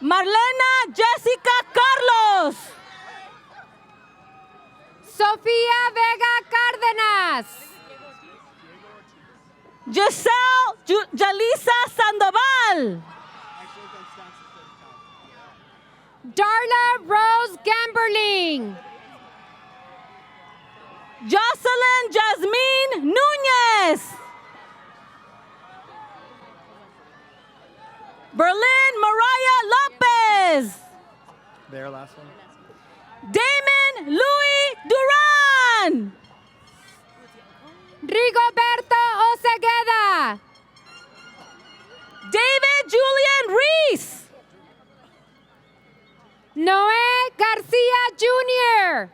Marlena Jessica Carlos. Sofía Vega Cárdenas. Giselle Jalisa Sandoval. Darla Rose Gamberling. Jocelyn Jasmine Nunez. Berlin Mariah Lopez. Their last one. Damon Louis Duran. Rigoberto Osegueda. David Julian Reese. Noé Garcia Jr.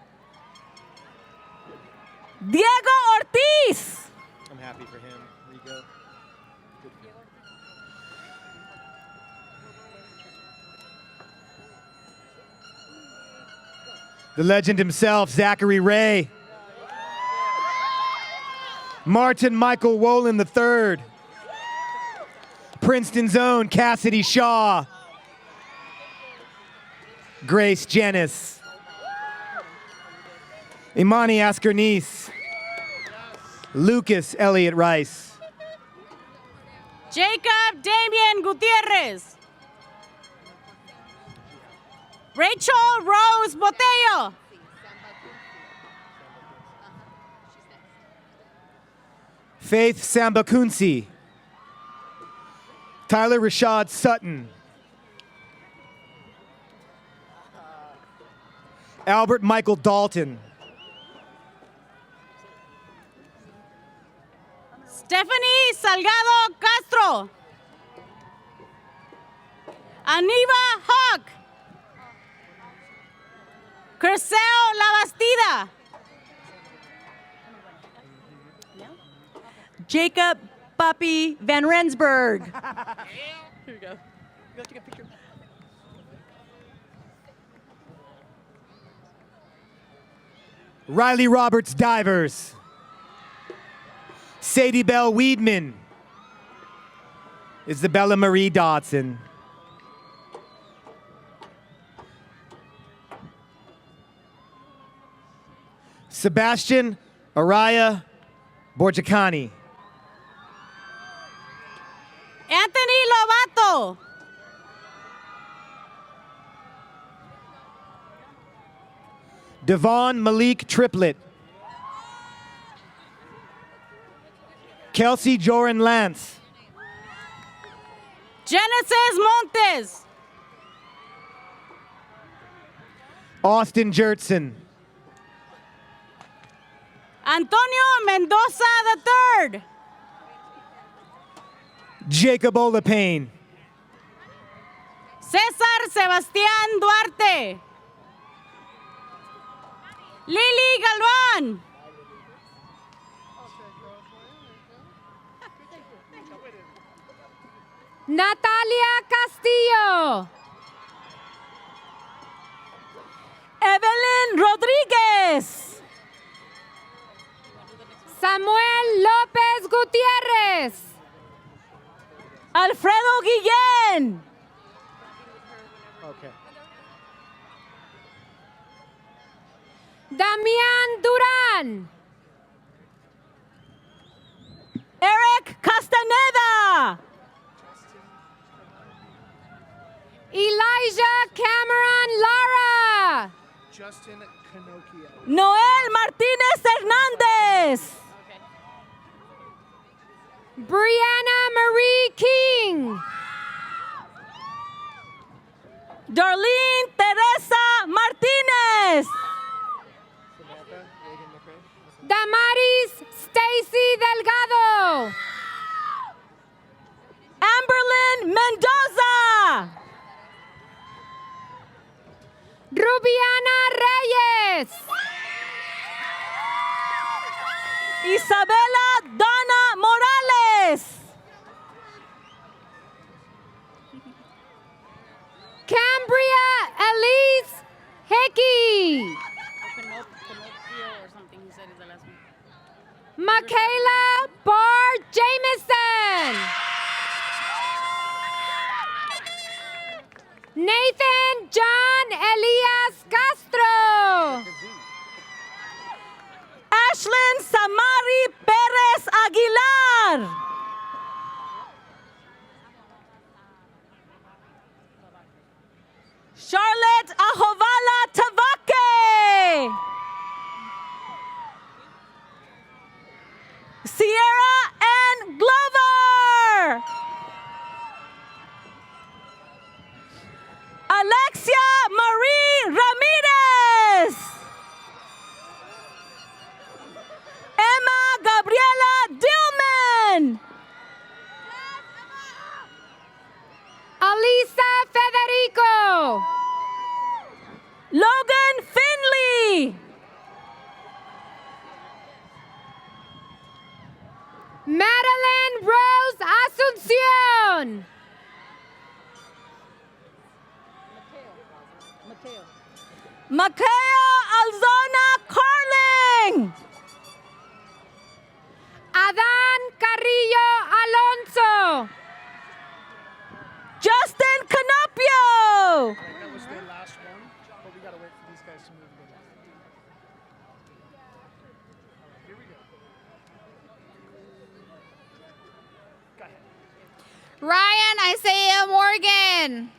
Diego Ortiz. I'm happy for him. Rigo. The legend himself, Zachary Ray. Martin Michael Wolin III. Princeton's own Cassidy Shaw. Grace Jenis. Imani Askernice. Lucas Elliott Rice. Jacob Damian Gutierrez. Rachel Rose Botello. Faith Sambakunsi. Tyler Rashad Sutton. Albert Michael Dalton. Stephanie Salgado Castro. Aniva Hawk. Crisel Labastida. Jacob Papi Van Rensburg. Here we go. Go take a picture. Riley Roberts Divers. Sadie Bell Weedman. Isabella Marie Dodson. Sebastian Araya Borjacani. Anthony Lovato. Devon Malik Triplett. Kelsey Joran Lance. Genesis Montes. Austin Jertson. Antonio Mendoza III. Jacob Olapane. César Sebastián Duarte. Lily Galván. Natalia Castillo. Evelyn Rodríguez. Samuel López Gutiérrez. Alfredo Guillén. Okay. Damián Durán. Eric Castaneda. Elijah Cameron Lara. Justin Canocchio. Noel Martínez Hernández. Brianna Marie King. Darlene Teresa Martínez. Damaris Stacy Delgado. Amberlyn Mendoza. Rubiana Reyes. Isabela Donna Morales. Cambria Elise Hickey. Michaela Barr Jameson. Nathan John Elias Castro. Ashlyn Samari Perez Aguilar. Charlotte Ahovala Tavaque. Sierra Ann Glover. Alexia Marie Ramirez. Emma Gabriela Dillman. Alisa Federico. Logan Finley. Madeline Rose Asuncion. Mateo Alzona Carling. Adán Carrillo Alonso. Justin Canopio. That was the last one, but we gotta wait for these guys to move again. Here we go. Go ahead. Ryan Isaiah Morgan.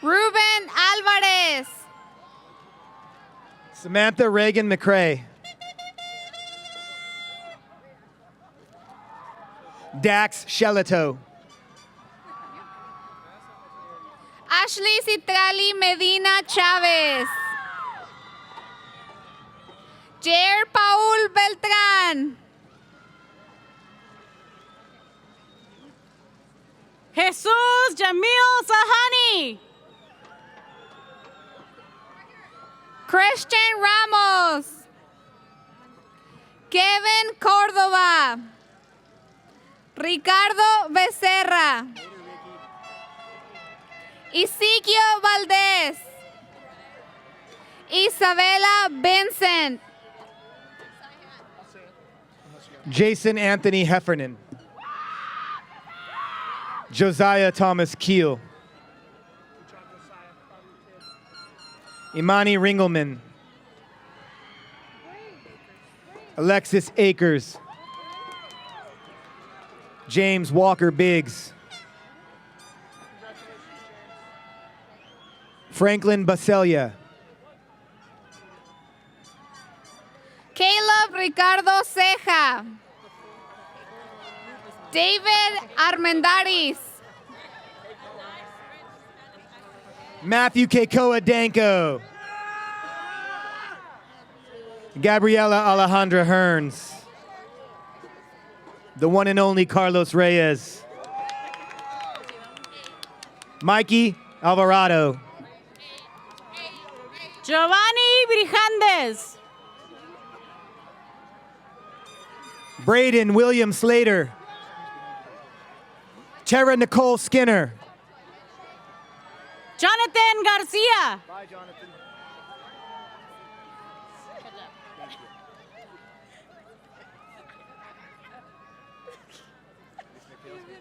Ruben Alvarez. Samantha Reagan McCrae. Dax Shelato. Ashley Citrali Medina Chavez. Jair Paul Beltran. Jesus Jamil Sahani. Christian Ramos. Kevin Cordova. Ricardo Becerra. Ezequiel Valdez. Isabella Vincent. Jason Anthony Heffernan. Josiah Thomas Keel. Imani Ringelman. Alexis Akers. James Walker Biggs. Franklin Baselia. Caleb Ricardo Ceja. David Armendaris. Matthew Kekoa Danko. Gabriela Alejandra Hearns. The one and only Carlos Reyes. Mikey Alvarado. Giovanni Brijandes. Braden William Slater. Tara Nicole Skinner. Jonathan Garcia. Bye, Jonathan.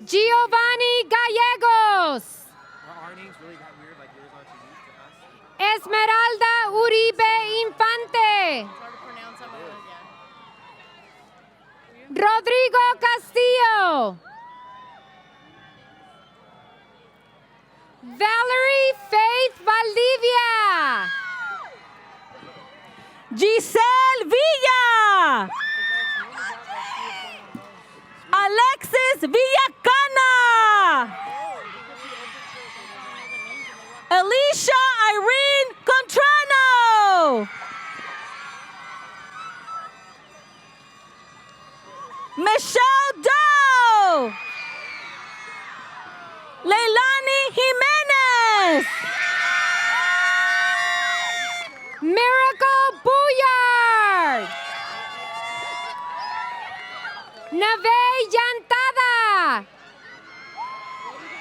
Giovanni Gallegos. Our names really that weird, like yours are to us? Esmeralda Uribe Infante. Rodrigo Castillo. Valerie Faith Valdivia. Giselle Villa. Alexis Villacana. Alicia Irene Contrano. Michelle Doe. Leilani Jimenez. Miracle Bouillard. Nave Yantada.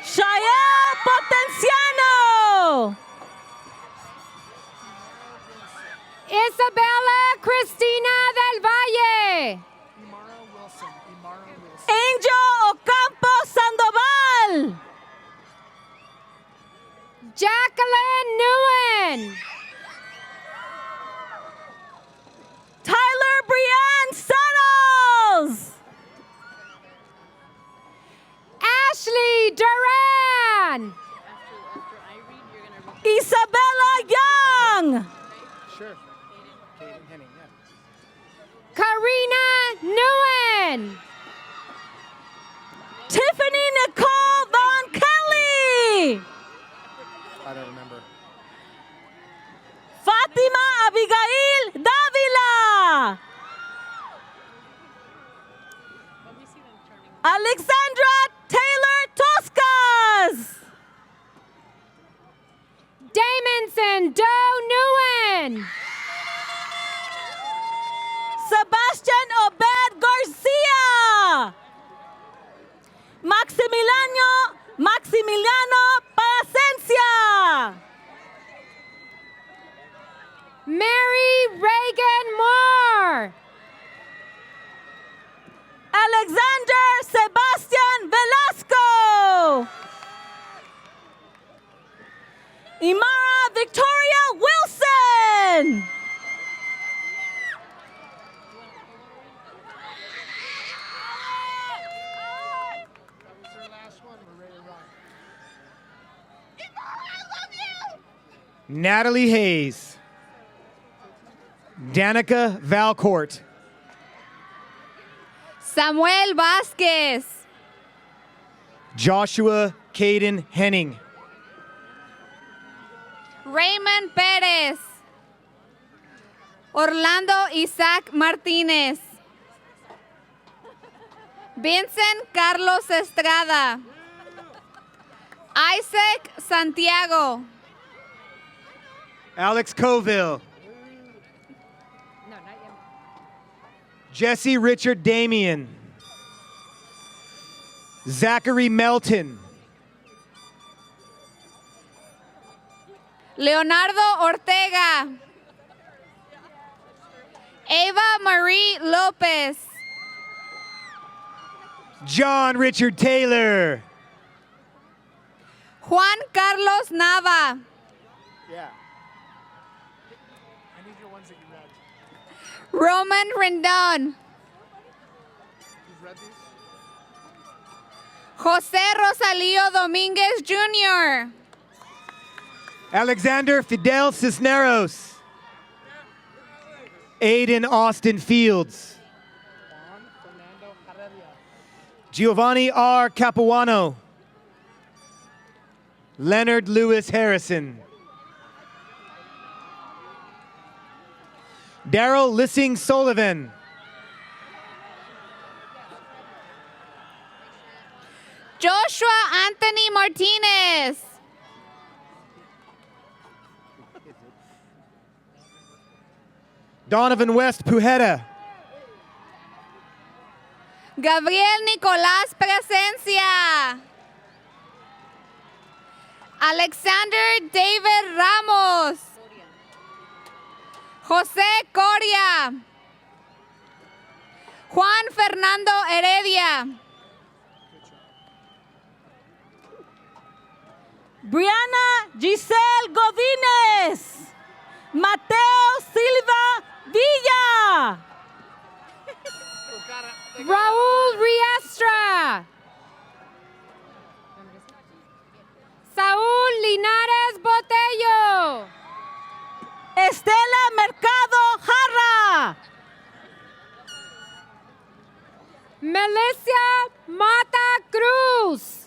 Shael Potenciano. Isabella Cristina del Valle. Angel Ocampo Sandoval. Jacqueline Nguyen. Tyler Brianne Saddles. Ashley Duran. Isabella Young. Sure. Kaden Henning, yeah. Karina Nguyen. Tiffany Nicole Von Kelly. I don't remember. Fatima Abigail Davila. Alexandra Taylor Toscas. Damonson Doe Nguyen. Sebastian Obed Garcia. Maximiliano Plasencia. Mary Reagan Moore. Alexander Sebastian Velasco. Victoria Wilson. Natalie Hayes. Danica Valcourt. Samuel Vázquez. Joshua Caden Henning. Raymond Pérez. Orlando Isaac Martínez. Vincent Carlos Estrada. Isaac Santiago. Alex Coville. Jesse Richard Damian. Zachary Melton. Leonardo Ortega. Ava Marie Lopez. John Richard Taylor. Juan Carlos Nava. Yeah. I need your ones that you read. Roman Rendon. You've read these? Jose Rosalío Domínguez Jr. Alexander Fidel Cisneros. Aiden Austin Fields. Juan Fernando Heredia. Giovanni R. Capuano. Leonard Lewis Harrison. Daryl Lissing Sullivan. Joshua Anthony Martinez. Donovan West Pujeda. Gabriel Nicolás Presencia. Alexander David Ramos. José Coria. Juan Fernando Heredia. Brianna Giselle Godínez. Mateo Silva Villa. Raúl Riestra. Saúl Linares Botello. Estela Mercado Jarra. Melissa Mata Cruz.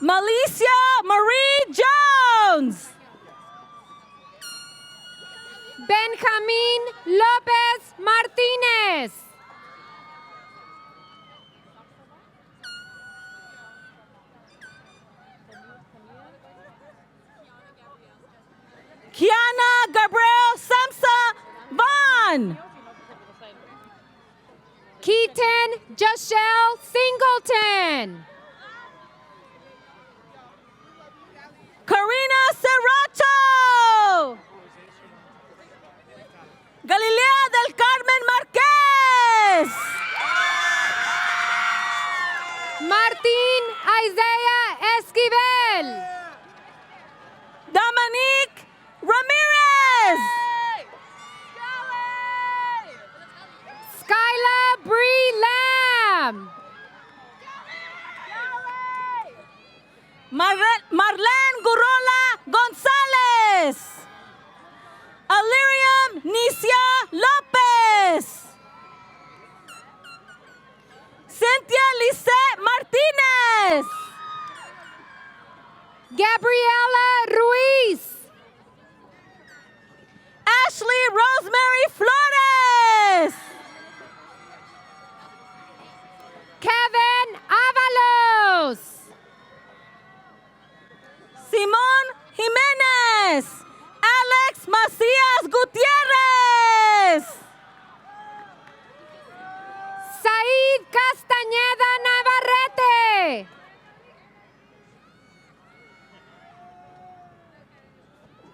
Malicia Marie Jones. Benjamín López Martínez. Kiana Gabriel Samsa Vaughn. Keaton Joshelle Singleton. Karina Serrato. Galilea del Carmen Marquez. Martín Isaiah Esquivel. Dominique Ramirez. Skyla Bree Lamb. Marlene Gurrola González. Alirium Nicia López. Cynthia Lisette Martinez. Gabriela Ruiz. Ashley Rosemary Flores. Kevin Avalos. Simón Jiménez. Alex Macías Gutiérrez. Said Castañeda Navarrete.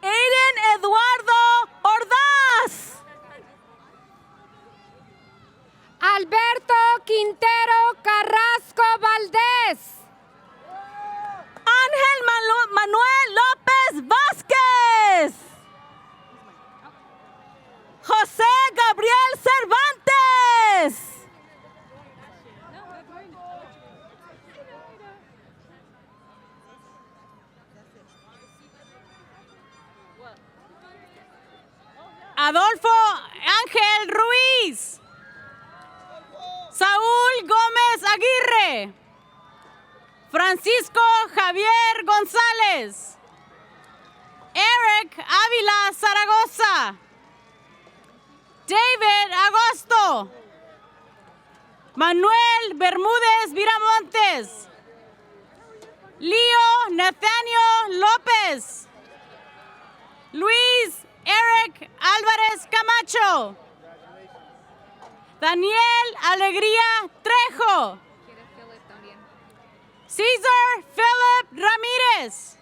Aiden Eduardo Ordaz. Alberto Quintero Carrasco Valdés. Ángel Manuel López Adolfo Ángel Ruiz. Saúl Gómez Aguirre. Francisco Javier González. Eric Ávila Zaragoza. David Agosto. Manuel Bermúdez Viramontes. Leo Nathaniel López. Luis Eric Álvarez Camacho. Daniel Alegría Trejo. Cesar Philip Ramírez.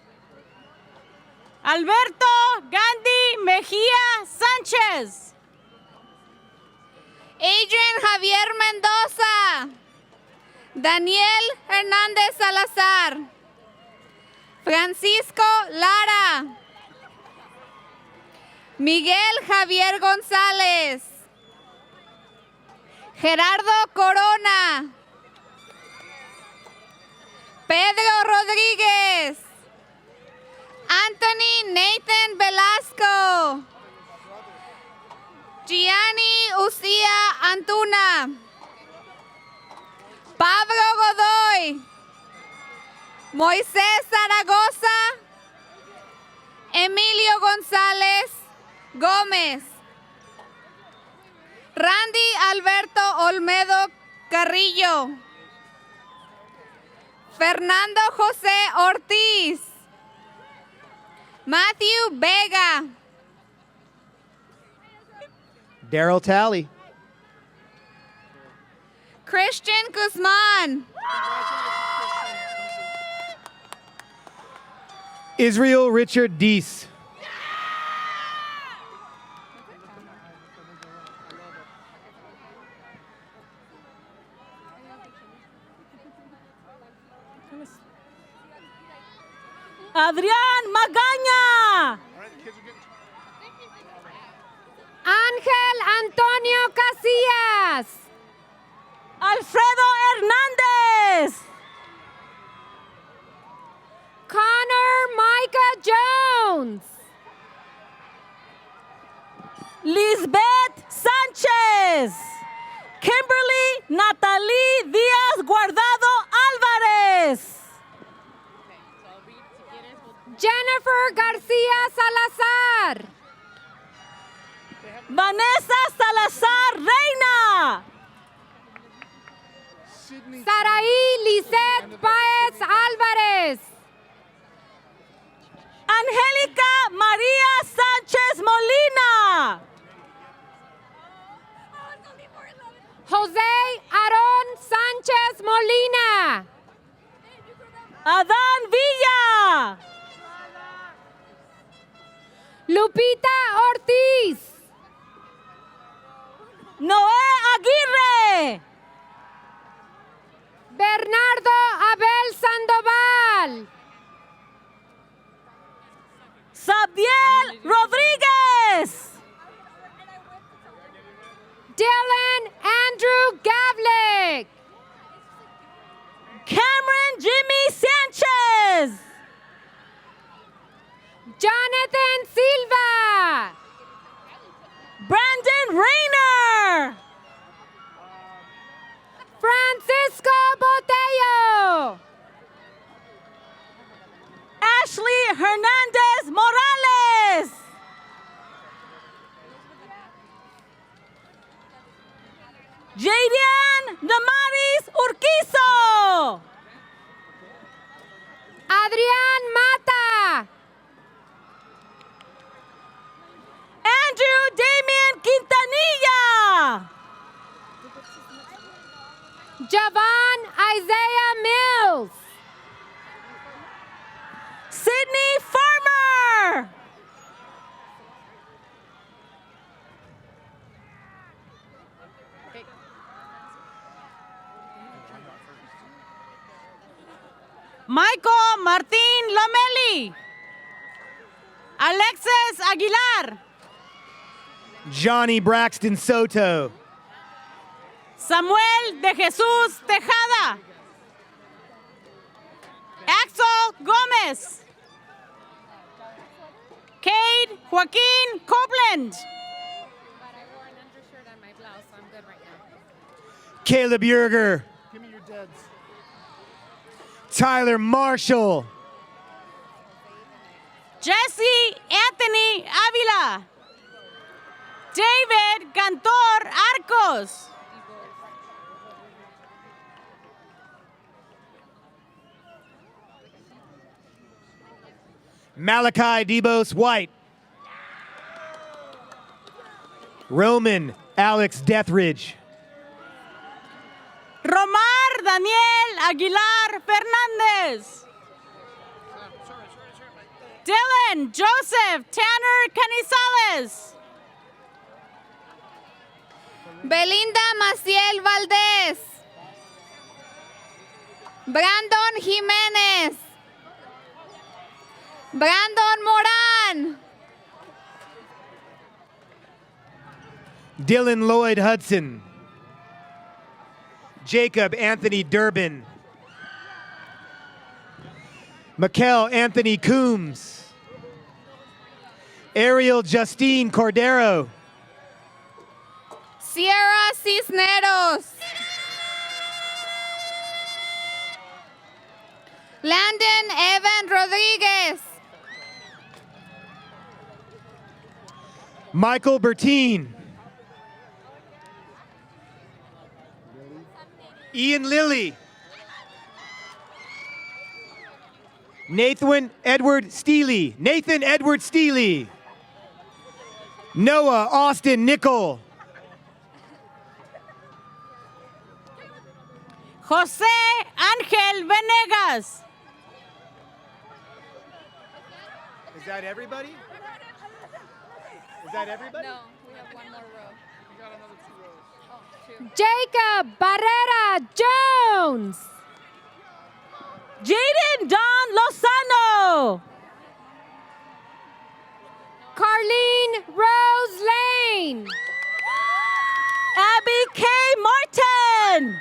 Alberto Gandhi Mejía Sánchez. Adrian Javier Mendoza. Daniel Hernández Salazar. Francisco Lara. Miguel Javier González. Gerardo Corona. Pedro Rodríguez. Anthony Nathan Velasco. Gianni Ucía Antuna. Pablo Godoy. Moisés Zaragoza. Emilio González Gómez. Randy Alberto Olmedo Carrillo. Fernando José Ortiz. Matthew Vega. Daryl Talley. Christian Guzman. Israel Richard Deese. Adrián Magaña. Ángel Antonio Casillas. Alfredo Hernández. Connor Micah Jones. Lisbeth Sánchez. Kimberly Natalie Díaz Guardado Álvarez. Jennifer García Salazar. Vanessa Salazar Reina. Saraí Lisette Páez Álvarez. Angélica María Sánchez Molina. José Aarón Sánchez Molina. Adán Villa. Lupita Ortiz. Noé Aguirre. Bernardo Abel Sandoval. Sabiel Rodríguez. Dylan Andrew Gavlik. Cameron Jimmy Sanchez. Jonathan Silva. Brandon Rayner. Francisco Botello. Ashley Hernandez Morales. Jadian Damaris Urquizo. Adrián Mata. Andrew Damian Quintanilla. Javon Isaiah Mills. Sydney Farmer. Michael Martín Lomeli. Alexis Aguilar. Johnny Braxton Soto. Samuel de Jesús Tejada. Axel Gómez. Cade Joaquín Copeland. Caleb Yerger. Give me your deads. Tyler Marshall. Jesse Anthony Avila. David Cantor Arcos. Malachi Debos White. Roman Alex Deathridge. Romar Daniel Aguilar Fernandez. Dylan Joseph Tanner Canizales. Belinda Maciel Valdez. Brandon Jimenez. Brandon Moran. Dylan Lloyd Hudson. Jacob Anthony Durbin. Mikel Anthony Coombs. Ariel Justine Cordero. Sierra Cisneros. Landon Evan Rodriguez. Michael Bertine. Ian Lilly. Nathan Edward Steely. Nathan Edward Steely. Noah Austin Nickel. Jose Angel Venegas. Is that everybody? Is that everybody? No, we have one more row. We got another 2 rows. Jacob Barrera Jones. Jaden Don Lozano. Carlene Rose Lane. Abby K. Martin.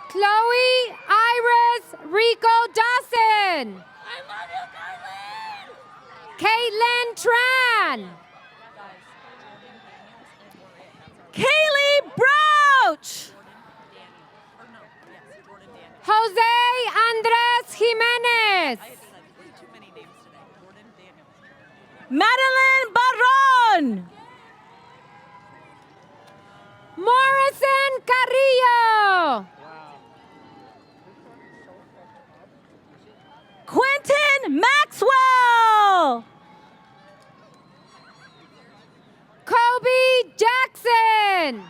Chloe Iris Rico Dawson. I love you, Carlene. Caitlin Tran. Kaylee Broach. Jose Andres Jimenez. Madeline Barron. Morrison Carrillo. Quentin Maxwell. Kobe Jackson.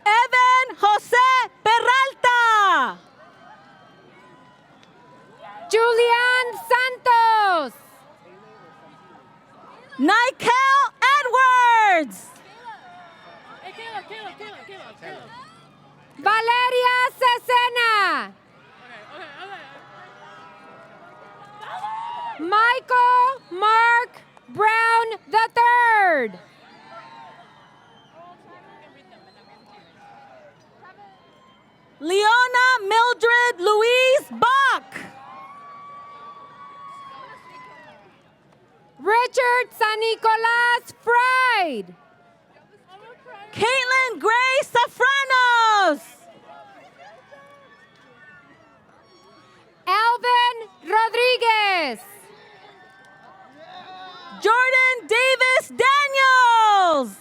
Evan Jose Peralta. Julian Santos. Nikel Edwards. Valeria Cesena. Michael Mark Brown III. Leona Mildred Louise Bach. Richard San Nicolas Fried. Caitlin Gray Safranos. Alvin Rodriguez. Jordan Davis Daniels.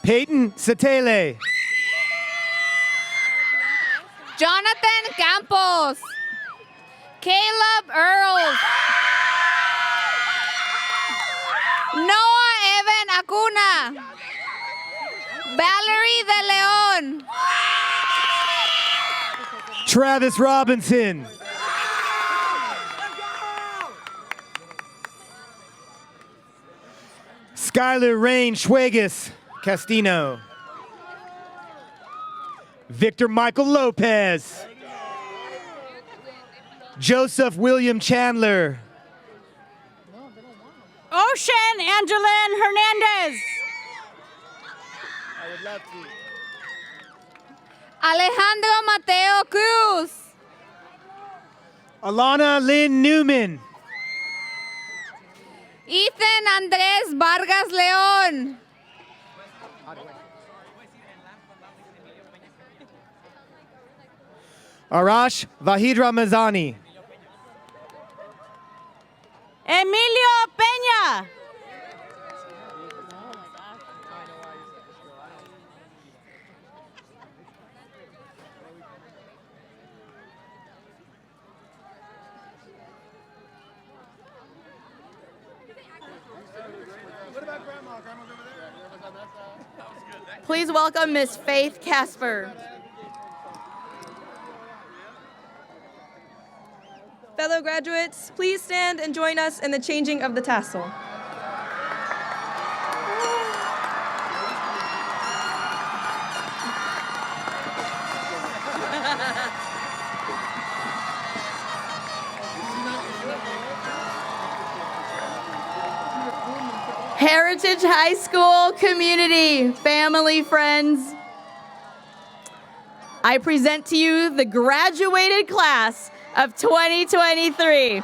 Peyton Satele. Jonathan Campos. Caleb Earls. Noah Evan Acuna. Valerie De Leon. Travis Robinson. Skylar Rain Schwegas Castino. Victor Michael Lopez. Joseph William Chandler. Ocean Angeline Hernandez. I would love to. Alejandro Mateo Cruz. Alana Lynn Newman. Ethan Andrés Vargas León. Arash Vahidra Mazani. Emilio Peña. Please welcome Miss Faith Casper. Fellow graduates, please stand and join us in the changing of the tassel. Heritage High School community, family, friends, I present to you the graduated class of 2023.